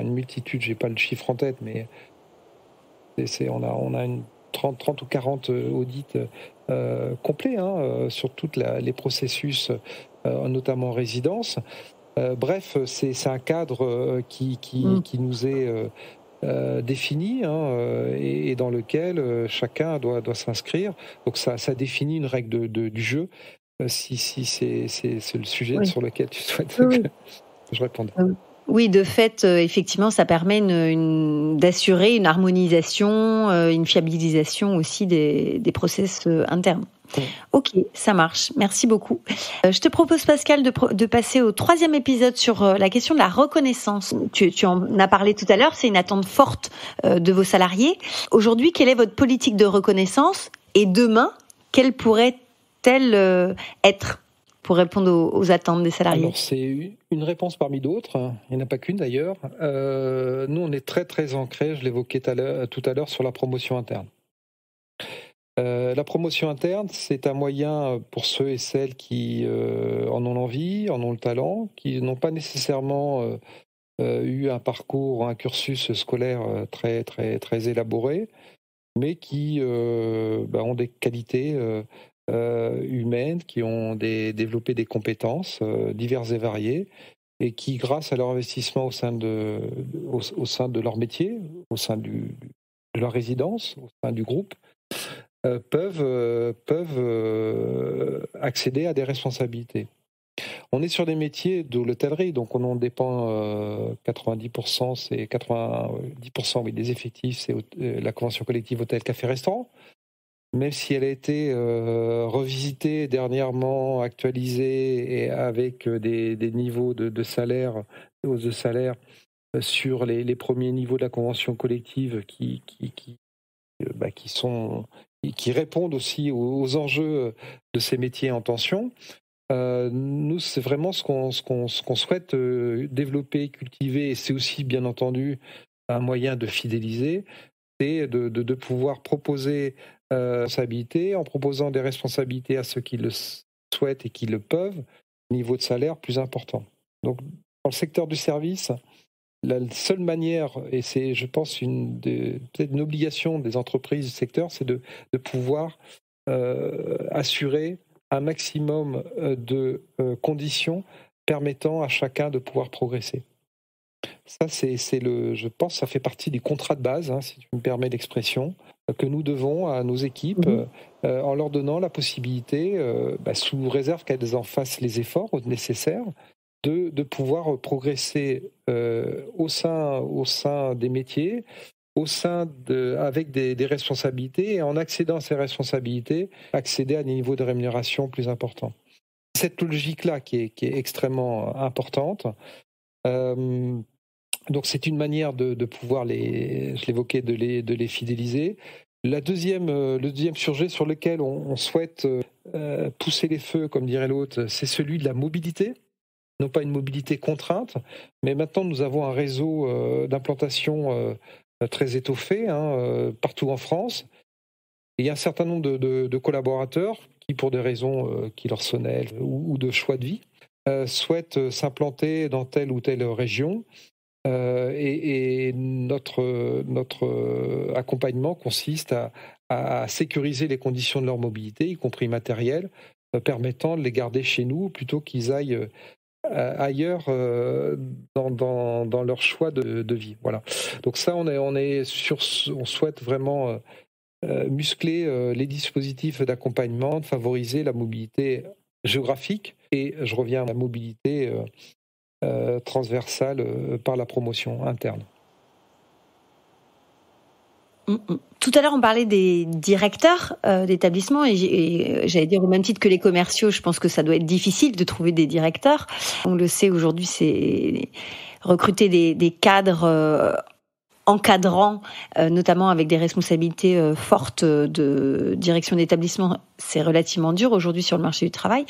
Speaker 3: une multitude, j'ai pas le chiffre en tête, mais on a une 30 ou 40 audits complets sur tous les processus, notamment en résidence. Bref, c'est un cadre qui nous est défini et dans lequel chacun doit s'inscrire. Donc ça définit une règle du jeu, si c'est le sujet sur lequel tu souhaites que je réponde.
Speaker 4: Oui, de fait, effectivement, ça permet d'assurer une harmonisation, une fiabilisation aussi des process internes. Ok, ça marche. Merci beaucoup. Je te propose, Pascal, de passer au 3e épisode sur la question de la reconnaissance. Tu en as parlé tout à l'heure, c'est une attente forte de vos salariés. Aujourd'hui, quelle est votre politique de reconnaissance ? Et demain, quelle pourrait-elle être pour répondre aux attentes des salariés?
Speaker 3: Alors, c'est une réponse parmi d'autres. Il n'y en a pas qu'une d'ailleurs. Nous, on est très, très ancrés, je l'évoquais tout à l'heure, sur la promotion interne. La promotion interne, c'est un moyen pour ceux et celles qui en ont l'envie, en ont le talent, qui n'ont pas nécessairement eu un parcours, un cursus scolaire très, très, très élaboré, mais qui ont des qualités humaines, qui ont développé des compétences diverses et variées, et qui, grâce à leur investissement au sein de leur métier, au sein de leur résidence, au sein du groupe, peuvent accéder à des responsabilités. On est sur des métiers de l'hôtellerie, donc on en dépend 90%, c'est 90% des effectifs, c'est la convention collective hôtel, café, restaurant. Même si elle a été revisitée dernièrement, actualisée, et avec des niveaux de salaire, hausses de salaire sur les premiers niveaux de la convention collective qui répondent aussi aux enjeux de ces métiers en tension. Nous, c'est vraiment ce qu'on souhaite développer, cultiver, et c'est aussi, bien entendu, un moyen de fidéliser, c'est de pouvoir proposer responsabilités, en proposant des responsabilités à ceux qui le souhaitent et qui le peuvent, niveau de salaire plus important. Donc, dans le secteur du service, la seule manière, et c'est, je pense, peut-être une obligation des entreprises du secteur, c'est de pouvoir assurer un maximum de conditions permettant à chacun de pouvoir progresser. Ça, je pense, ça fait partie des contrats de base, si tu me permets l'expression, que nous devons à nos équipes en leur donnant la possibilité, sous réserve qu'elles en fassent les efforts nécessaires, de pouvoir progresser au sein des métiers avec des responsabilités, et en accédant à ces responsabilités, accéder à des niveaux de rémunération plus importants. Cette logique-là qui est extrêmement importante. Donc c'est une manière de pouvoir je l'évoquais, de les fidéliser. Le deuxième sujet sur lequel on souhaite pousser les feux, comme dirait l'autre, c'est celui de la mobilité. Non pas une mobilité contrainte, mais maintenant nous avons un réseau d'implantation très étoffé partout en France. Et il y a un certain nombre de collaborateurs qui, pour des raisons qui leur sonnent ou de choix de vie, souhaitent s'implanter dans telle ou telle région. Et notre accompagnement consiste à sécuriser les conditions de leur mobilité, y compris matérielles, permettant de les garder chez nous plutôt qu'ils aillent ailleurs dans leur choix de vie. Voilà. Donc ça, on souhaite vraiment muscler les dispositifs d'accompagnement, de favoriser la mobilité géographique et, je reviens à la mobilité transversale par la promotion interne.
Speaker 4: Tout à l'heure, on parlait des directeurs d'établissements et j'allais dire au même titre que les commerciaux, je pense que ça doit être difficile de trouver des directeurs. On le sait aujourd'hui, c'est recruter des cadres encadrants, notamment avec des responsabilités fortes de direction d'établissement, c'est relativement dur aujourd'hui sur le marché du travail.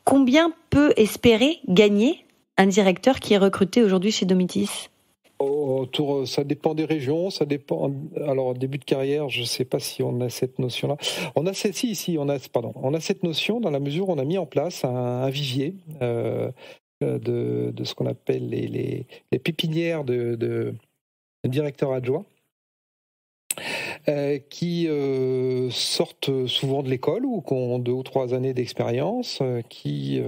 Speaker 4: Combien peut espérer gagner un directeur qui est recruté aujourd'hui chez Domitis ?
Speaker 3: Ça dépend des régions, ça dépend. Alors, en début de carrière, je ne sais pas si on a cette notion-là. On a cette notion dans la mesure où on a mis en place un vivier de ce qu'on appelle les pépinières de directeurs adjoints qui sortent souvent de l'école ou qui ont 2 ou 3 années d'expérience, qui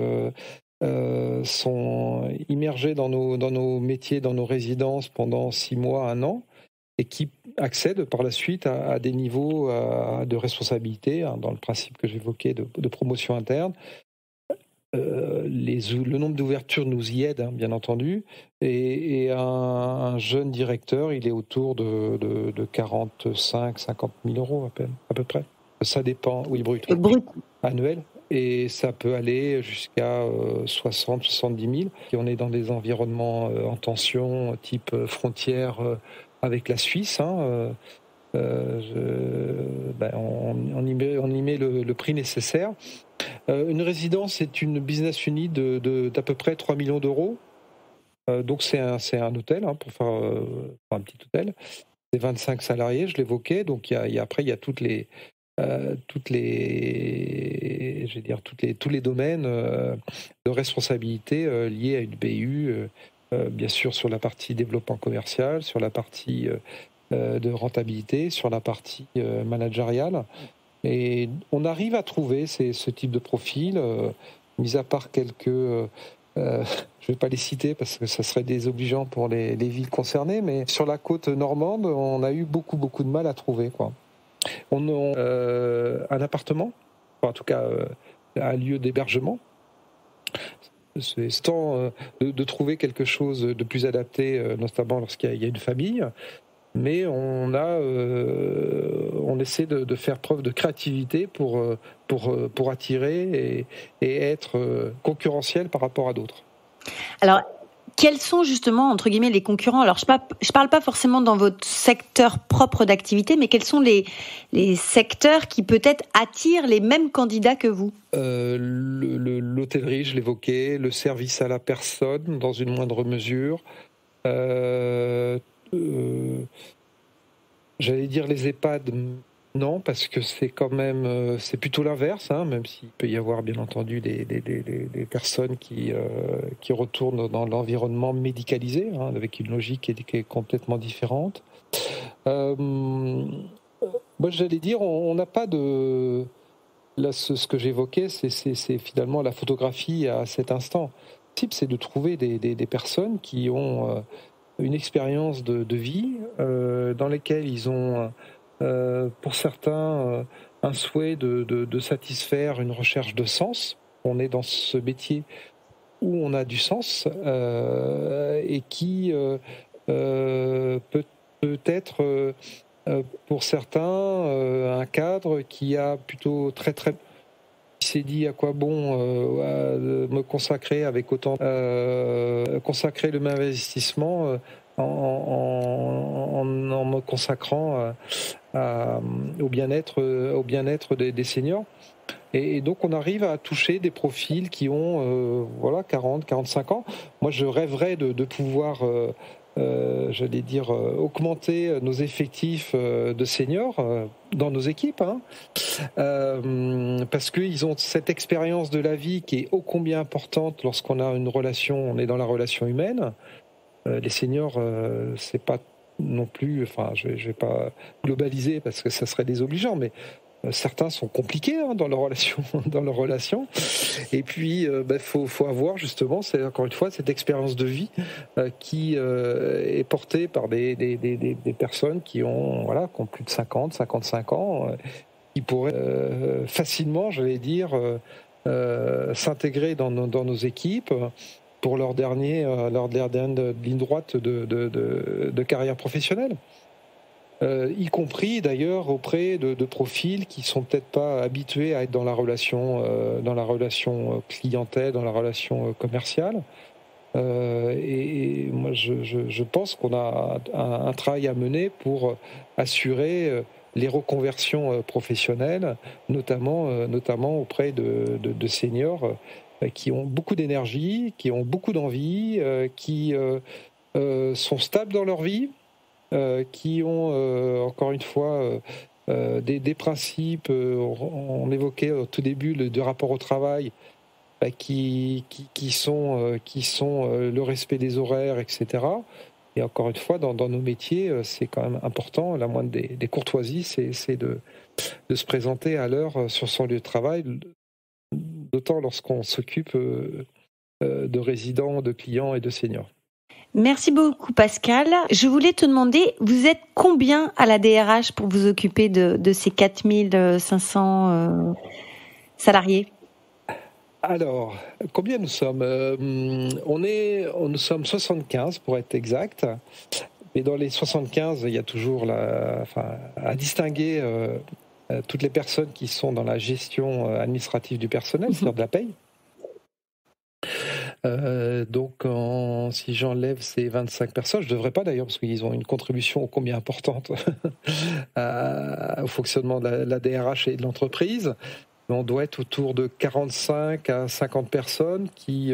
Speaker 3: sont immergés dans nos métiers, dans nos résidences pendant 6 mois, 1 an, et qui accèdent par la suite à des niveaux de responsabilité, dans le principe que j'évoquais de promotion interne. Le nombre d'ouvertures nous y aide, bien entendu, et un jeune directeur, il est autour de 45-50 000 euros à peu près. Ça dépend, oui, brut. Annuel. Et ça peut aller jusqu'à 60-70 000. Et on est dans des environnements en tension, type frontière avec la Suisse. On y met le prix nécessaire. Une résidence est une business unit d'à peu près 3 millions d'euros. Donc c'est un hôtel, pour faire un petit hôtel. C'est 25 salariés, je l'évoquais. Donc après, il y a tous les domaines de responsabilité liés à une BU, bien sûr sur la partie développement commercial, sur la partie de rentabilité, sur la partie managériale. Et on arrive à trouver ce type de profil, mis à part quelques... je ne vais pas les citer parce que ça serait désobligeant pour les villes concernées, mais sur la côte normande, on a eu beaucoup de mal à trouver, quoi. On a un appartement, en tout cas un lieu d'hébergement. C'est temps de trouver quelque chose de plus adapté, notamment lorsqu'il y a une famille. Mais on essaie de faire preuve de créativité pour attirer et être concurrentiel par rapport à d'autres.
Speaker 4: Alors, quels sont justement, entre guillemets, les concurrents ? Alors, je parle pas forcément dans votre secteur propre d'activité, mais quels sont les secteurs qui peut-être attirent les mêmes candidats que vous ?
Speaker 3: L'hôtellerie, je l'évoquais, le service à la personne, dans une moindre mesure. J'allais dire les EHPAD, non, parce que c'est quand même, c'est plutôt l'inverse, même s'il peut y avoir bien entendu des personnes qui retournent dans l'environnement médicalisé, avec une logique qui est complètement différente. Moi, j'allais dire, on n'a pas de... Là, ce que j'évoquais, c'est finalement la photographie à cet instant. Le type, c'est de trouver des personnes qui ont une expérience de vie dans lesquelles ils ont... pour certains, un souhait de satisfaire une recherche de sens. On est dans ce métier où on a du sens et qui peut peut-être pour certains un cadre qui a plutôt très qui s'est dit à quoi bon me consacrer avec autant consacrer le même investissement en me consacrant au bien-être des seniors. Et donc on arrive à toucher des profils qui ont 40, 45 ans. Moi je rêverais de pouvoir augmenter nos effectifs de seniors dans nos équipes, parce qu'ils ont cette expérience de la vie qui est ô combien importante lorsqu'on a une relation, on est dans la relation humaine. Les seniors, c'est pas non plus, je vais pas globaliser parce que ça serait désobligeant, mais certains sont compliqués dans leur relation. Et puis, faut avoir justement, c'est encore une fois cette expérience de vie qui est portée par des personnes qui ont plus de 50, 55 ans, qui pourraient facilement, j'allais dire, s'intégrer dans nos équipes pour leur dernière ligne droite de carrière professionnelle. Y compris d'ailleurs auprès de profils qui sont peut-être pas habitués à être dans la relation clientèle, dans la relation commerciale. Et moi, je pense qu'on a un travail à mener pour assurer les reconversions professionnelles, notamment auprès de seniors qui ont beaucoup d'énergie, qui ont beaucoup d'envie, qui sont stables dans leur vie. Qui ont, encore une fois, des principes, on évoquait au tout début de rapport au travail, qui sont le respect des horaires, etc. Et encore une fois, dans nos métiers, c'est quand même important, la moindre des courtoisies, c'est de se présenter à l'heure sur son lieu de travail, d'autant lorsqu'on s'occupe de résidents, de clients et de seniors.
Speaker 4: Merci beaucoup Pascal. Je voulais te demander, vous êtes combien à la DRH pour vous occuper de ces 4500 salariés ?
Speaker 3: Alors, combien nous sommes ? Nous sommes 75 pour être exact. Mais dans les 75, il y a toujours à distinguer toutes les personnes qui sont dans la gestion administrative du personnel, c'est-à-dire de la paye. Donc, si j'enlève ces 25 personnes, je ne devrais pas d'ailleurs, parce qu'ils ont une contribution ô combien importante au fonctionnement de la DRH et de l'entreprise. Mais on doit être autour de 45 à 50 personnes qui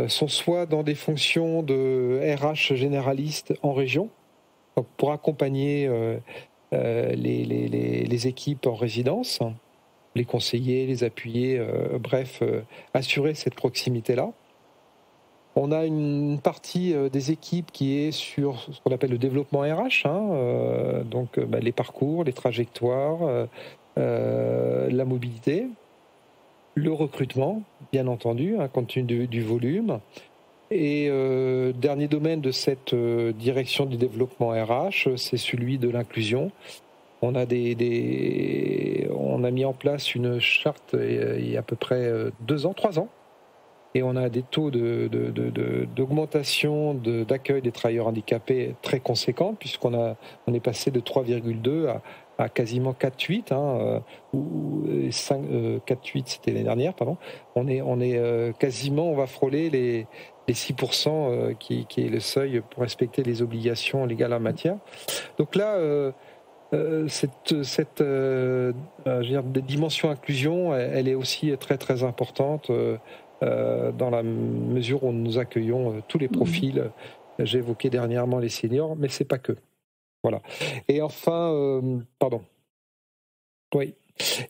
Speaker 3: sont soit dans des fonctions de RH généraliste en région, donc pour accompagner les équipes en résidence, les conseiller, les appuyer, assurer cette proximité-là. On a une partie des équipes qui est sur ce qu'on appelle le développement RH, donc les parcours, les trajectoires, la mobilité, le recrutement, bien entendu, compte tenu du volume. Et dernier domaine de cette direction du développement RH, c'est celui de l'inclusion. On a on a mis en place une charte il y a à peu près 3 ans. Et on a des taux d'augmentation d'accueil des travailleurs handicapés très conséquents, puisqu'on est passé de 3,2 à quasiment 4,8, ou 4,8 c'était l'année dernière, pardon. On est quasiment, on va frôler les 6% qui est le seuil pour respecter les obligations légales en matière. Donc là, cette dimension inclusion, elle est aussi très très importante. Dans la mesure où nous accueillons tous les profils. J'ai évoqué dernièrement les seniors, mais c'est pas que. Voilà. Et enfin,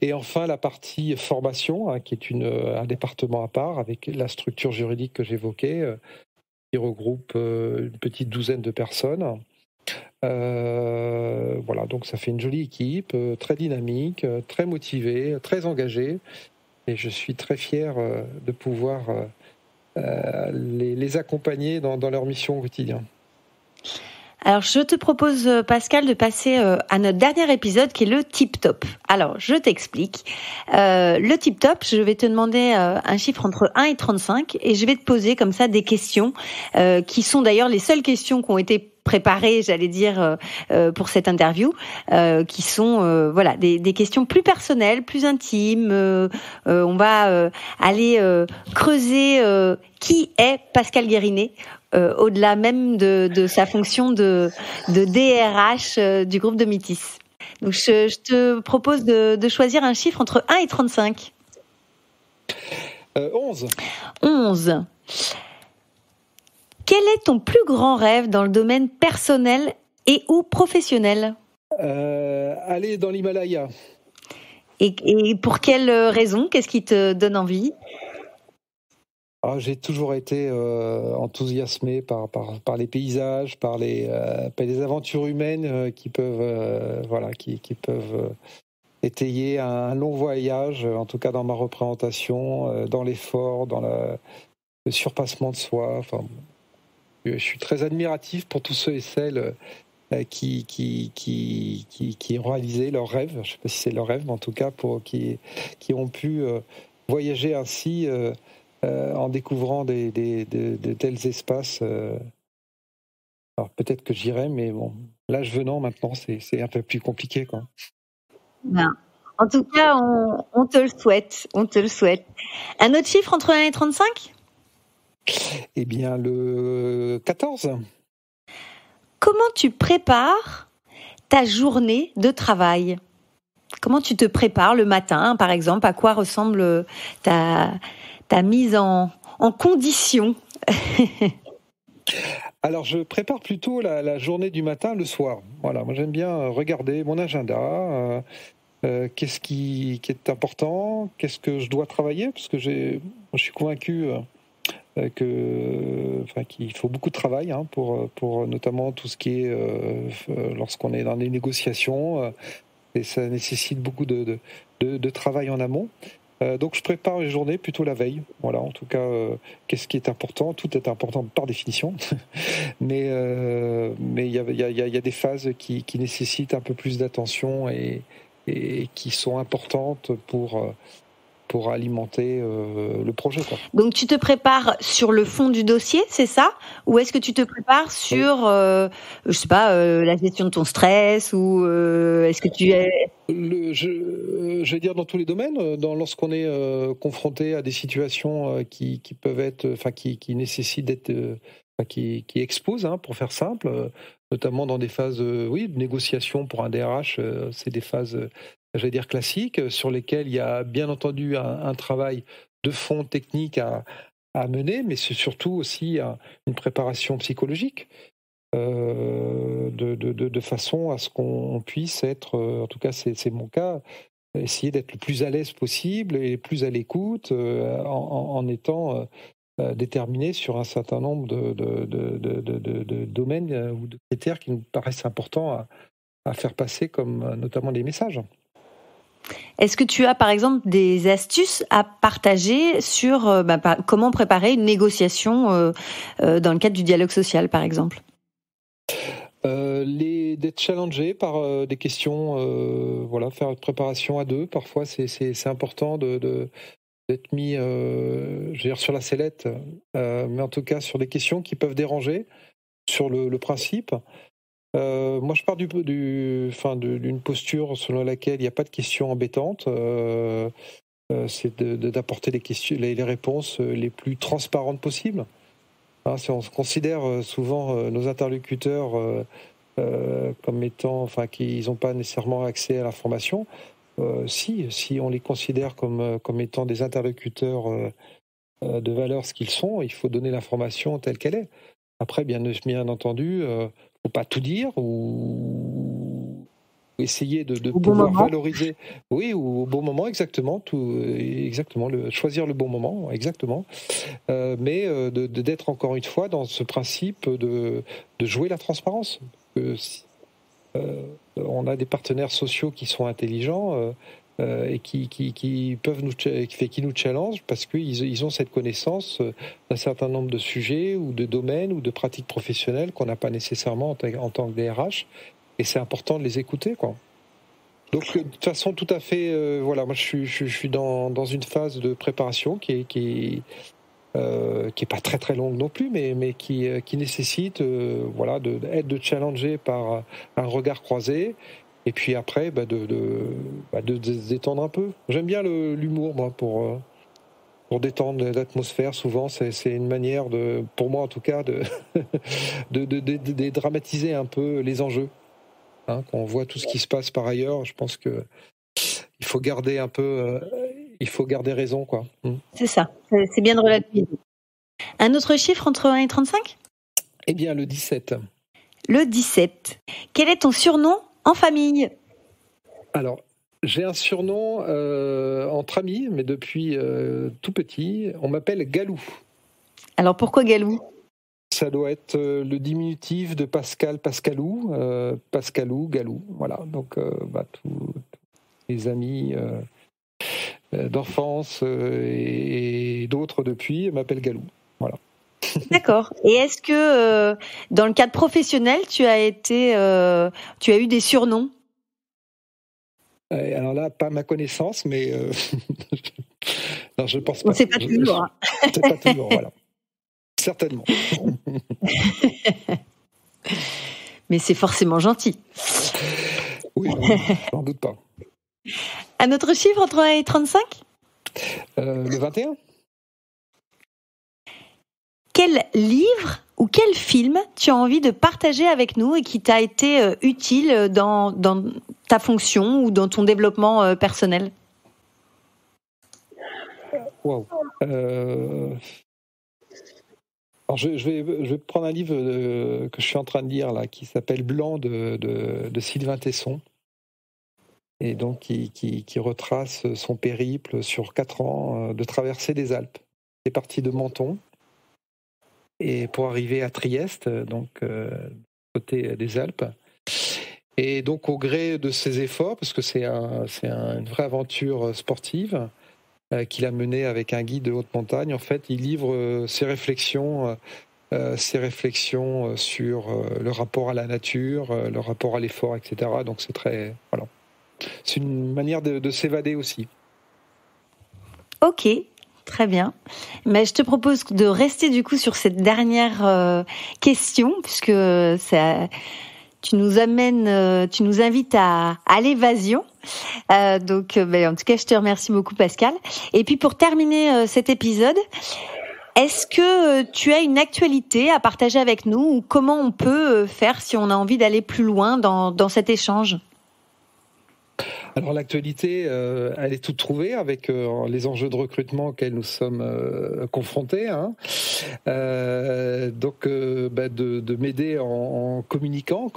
Speaker 3: Et enfin, la partie formation, qui est un département à part, avec la structure juridique que j'évoquais, qui regroupe une petite douzaine de personnes. Donc ça fait une jolie équipe, très dynamique, très motivée, très engagée. Et je suis très fier de pouvoir les accompagner dans leur mission au quotidien.
Speaker 4: Alors, je te propose, Pascal, de passer à notre dernier épisode qui est le tip top. Alors, je t'explique. Le tip top, je vais te demander un chiffre entre 1 et 35 et je vais te poser comme ça des questions qui sont d'ailleurs les seules questions qui ont été préparées, j'allais dire, pour cette interview, qui sont des questions plus personnelles, plus intimes. On va aller creuser qui est Pascal Guérinet, au-delà même de sa fonction de DRH du groupe Domitis. Donc je te propose de choisir un chiffre entre 1 et 35.
Speaker 3: 11.
Speaker 4: 11. Quel est ton plus grand rêve dans le domaine personnel et ou professionnel ?
Speaker 3: Aller dans l'Himalaya.
Speaker 4: Et pour quelle raison ? Qu'est-ce qui te donne envie ?
Speaker 3: J'ai toujours été enthousiasmé par les paysages, par les aventures humaines qui peuvent étayer un long voyage, en tout cas dans ma représentation, dans l'effort, dans le surpassement de soi. Enfin, je suis très admiratif pour tous ceux et celles qui ont réalisé leurs rêves. Je ne sais pas si c'est leur rêve, mais en tout cas qui ont pu voyager ainsi en découvrant de tels espaces. Alors peut-être que j'irai, mais bon, l'âge venant maintenant, c'est un peu plus compliqué, quoi.
Speaker 4: Ben, en tout cas, on te le souhaite. On te le souhaite. Un autre chiffre entre 1 et 35 ?
Speaker 3: Eh bien, le 14.
Speaker 4: Comment tu prépares ta journée de travail ? Comment tu te prépares le matin, par exemple ? À quoi ressemble ta mise en condition ?
Speaker 3: Alors, je prépare plutôt la journée du matin, le soir. Voilà, moi j'aime bien regarder mon agenda, qu'est-ce qui est important, qu'est-ce que je dois travailler, parce que je suis convaincu qu'il faut beaucoup de travail pour notamment tout ce qui est lorsqu'on est dans des négociations, et ça nécessite beaucoup de travail en amont. Donc je prépare les journées plutôt la veille. Voilà, en tout cas, qu'est-ce qui est important ? Tout est important par définition, mais il y a des phases qui nécessitent un peu plus d'attention et qui sont importantes pour alimenter le projet, quoi.
Speaker 4: Donc tu te prépares sur le fond du dossier, c'est ça ? Ou est-ce que tu te prépares sur, la gestion de ton stress, ou est-ce que tu es...
Speaker 3: Je vais dire dans tous les domaines, lorsqu'on est confronté à des situations qui peuvent être, qui nécessitent d'être, qui exposent, pour faire simple, notamment dans des phases, de négociation pour un DRH, c'est des phases, j'allais dire classiques, sur lesquelles il y a bien entendu un travail de fond technique à mener, mais c'est surtout aussi une préparation psychologique. De façon à ce qu'on puisse être, en tout cas c'est mon cas, essayer d'être le plus à l'aise possible et plus à l'écoute, en étant déterminé sur un certain nombre de domaines ou de critères qui nous paraissent importants à faire passer, comme notamment les messages.
Speaker 4: Est-ce que tu as par exemple des astuces à partager sur comment préparer une négociation dans le cadre du dialogue social, par exemple ?
Speaker 3: D'être challengé par des questions, faire une préparation à deux. Parfois, c'est important d'être mis, sur la sellette, mais en tout cas sur des questions qui peuvent déranger sur le principe. Moi, je pars d'une posture selon laquelle il n'y a pas de questions embêtantes. C'est d'apporter les réponses les plus transparentes possibles. Si on considère souvent nos interlocuteurs comme étant, qu'ils n'ont pas nécessairement accès à l'information, si on les considère comme étant des interlocuteurs de valeur, ce qu'ils sont, il faut donner l'information telle qu'elle est. Après, bien entendu, il ne faut pas tout dire ou essayer de pouvoir valoriser, ou au bon moment, exactement, choisir le bon moment, exactement, mais d'être encore une fois dans ce principe de jouer la transparence. On a des partenaires sociaux qui sont intelligents et qui peuvent qui nous challengent parce qu'ils ont cette connaissance d'un certain nombre de sujets ou de domaines ou de pratiques professionnelles qu'on n'a pas nécessairement en tant que DRH. Et c'est important de les écouter, quoi. Donc, de toute façon, tout à fait, moi, je suis dans une phase de préparation qui qui est pas très très longue non plus, mais qui nécessite de challenger par un regard croisé, et puis après de se détendre un peu. J'aime bien l'humour, moi, pour détendre l'atmosphère. Souvent, c'est une manière pour moi en tout cas, de dramatiser un peu les enjeux. Quand on voit tout ce qui se passe par ailleurs, je pense que il faut garder raison, quoi.
Speaker 4: C'est ça, c'est bien de relativiser. Un autre chiffre entre 1 et 35 ?
Speaker 3: Eh bien, le 17.
Speaker 4: Le 17. Quel est ton surnom en famille ?
Speaker 3: Alors, j'ai un surnom entre amis, mais depuis tout petit, on m'appelle Galou. Alors,
Speaker 4: pourquoi Galou ?
Speaker 3: Ça doit être le diminutif de Pascal, Pascalou, Pascalou, Galou. Voilà, donc tous les amis d'enfance et d'autres depuis m'appellent Galou. Voilà.
Speaker 4: D'accord. Et est-ce que dans le cadre professionnel, tu as eu des surnoms ?
Speaker 3: Alors là, pas ma connaissance, mais non, je pense pas.
Speaker 4: C'est pas toujours.
Speaker 3: C'est pas toujours, voilà. Certainement.
Speaker 4: Mais c'est forcément gentil.
Speaker 3: Oui, j'en doute pas.
Speaker 4: Un autre chiffre entre 1 et 35 ?
Speaker 3: Le 21.
Speaker 4: Quel livre ou quel film tu as envie de partager avec nous et qui t'a été utile dans ta fonction ou dans ton développement personnel ?
Speaker 3: Wow. Alors je vais prendre un livre que je suis en train de lire là, qui s'appelle Blanc de Sylvain Tesson, et donc qui retrace son périple sur 4 ans de traversée des Alpes. Il est parti de Menton et pour arriver à Trieste, donc côté des Alpes. Et donc au gré de ses efforts, parce que c'est une vraie aventure sportive qu'il a menée avec un guide de haute montagne, en fait, il livre ses réflexions sur le rapport à la nature, le rapport à l'effort, etc. Donc c'est une manière de s'évader aussi.
Speaker 4: Ok. Très bien. Mais je te propose de rester du coup sur cette dernière question, puisque tu nous invites à l'évasion. Donc, en tout cas, je te remercie beaucoup, Pascal. Et puis, pour terminer cet épisode, est-ce que tu as une actualité à partager avec nous, ou comment on peut faire si on a envie d'aller plus loin dans cet échange ?
Speaker 3: Alors l'actualité, elle est toute trouvée avec les enjeux de recrutement auxquels nous sommes confrontés. Donc de m'aider en communiquant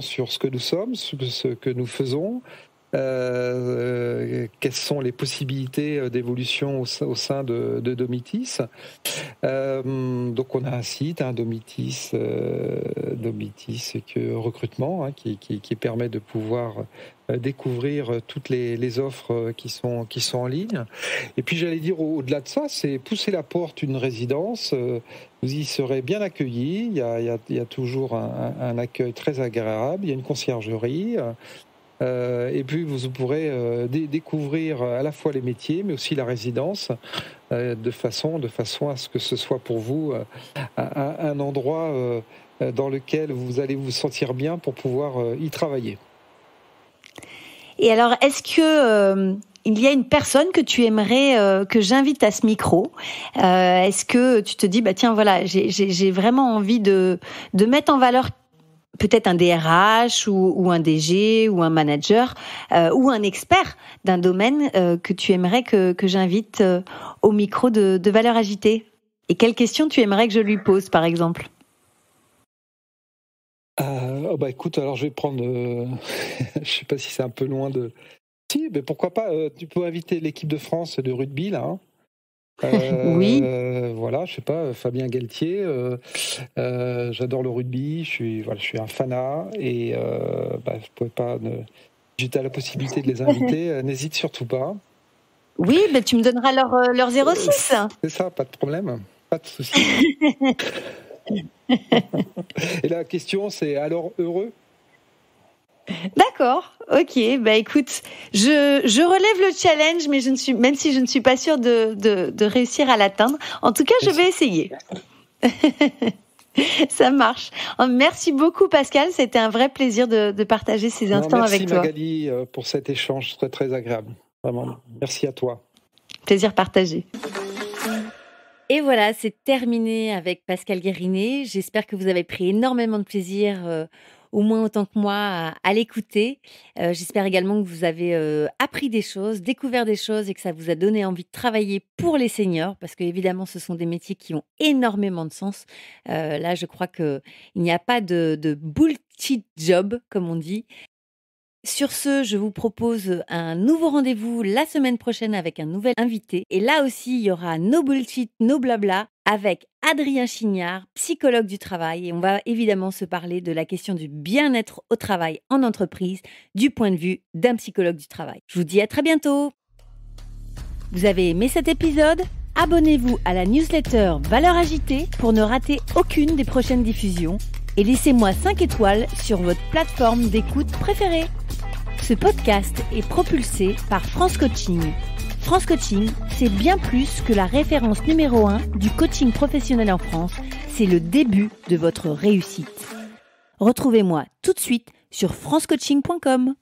Speaker 3: sur ce que nous sommes, ce que nous faisons. Quelles sont les possibilités d'évolution au sein de Domitis. Donc on a un site, Domitis recrutement, qui permet de pouvoir découvrir toutes les offres qui sont en ligne. Et puis j'allais dire, au-delà de ça, c'est pousser la porte d'une résidence. Vous y serez bien accueillis. Il y a toujours un accueil très agréable. Il y a une conciergerie. Et puis vous pourrez découvrir à la fois les métiers, mais aussi la résidence, de façon à ce que ce soit pour vous un endroit dans lequel vous allez vous sentir bien pour pouvoir y travailler.
Speaker 4: Et alors, est-ce que il y a une personne que tu aimerais que j'invite à ce micro ? Est-ce que tu te dis, tiens, voilà, j'ai vraiment envie de mettre en valeur peut-être un DRH ou un DG ou un manager ou un expert d'un domaine que tu aimerais que j'invite au micro de Valeurs Agitées ? Et quelles questions tu aimerais que je lui pose, par exemple ?
Speaker 3: Écoute, alors je vais prendre... je sais pas si c'est un peu loin de... Si, mais pourquoi pas, tu peux inviter l'équipe de France de rugby, là,
Speaker 4: oui.
Speaker 3: Voilà, je sais pas, Fabien Galtier, j'adore le rugby, je suis un fanat, et je pouvais pas... Si tu as la possibilité de les inviter, n'hésite surtout pas.
Speaker 4: Oui, tu me donneras leur 06.
Speaker 3: C'est ça, pas de problème, pas de souci. Et la question, c'est alors heureux ?
Speaker 4: D'accord, ok. Bah écoute, je relève le challenge, mais même si je ne suis pas sûre de réussir à l'atteindre. En tout cas, je vais essayer. Ça marche. Merci beaucoup, Pascal. C'était un vrai plaisir de partager ces instants avec toi.
Speaker 3: Merci Magali pour cet échange très très agréable. Vraiment, merci à toi.
Speaker 4: Plaisir partagé.
Speaker 1: Et voilà, c'est terminé avec Pascal Guérinet. J'espère que vous avez pris énormément de plaisir, au moins autant que moi, à l'écouter. J'espère également que vous avez appris des choses, découvert des choses et que ça vous a donné envie de travailler pour les seniors, parce qu'évidemment, ce sont des métiers qui ont énormément de sens. Là, je crois qu'il n'y a pas de bullshit job, comme on dit. Sur ce, je vous propose un nouveau rendez-vous la semaine prochaine avec un nouvel invité. Et là aussi, il y aura no bullshit, no blabla avec Adrien Chignard, psychologue du travail. Et on va évidemment se parler de la question du bien-être au travail en entreprise du point de vue d'un psychologue du travail. Je vous dis à très bientôt. Vous avez aimé cet épisode ? Abonnez-vous à la newsletter Valeurs Agitées pour ne rater aucune des prochaines diffusions. Et laissez-moi 5 étoiles sur votre plateforme d'écoute préférée. Ce podcast est propulsé par France Coaching. France Coaching, c'est bien plus que la référence numéro 1 du coaching professionnel en France. C'est le début de votre réussite. Retrouvez-moi tout de suite sur francecoaching.com.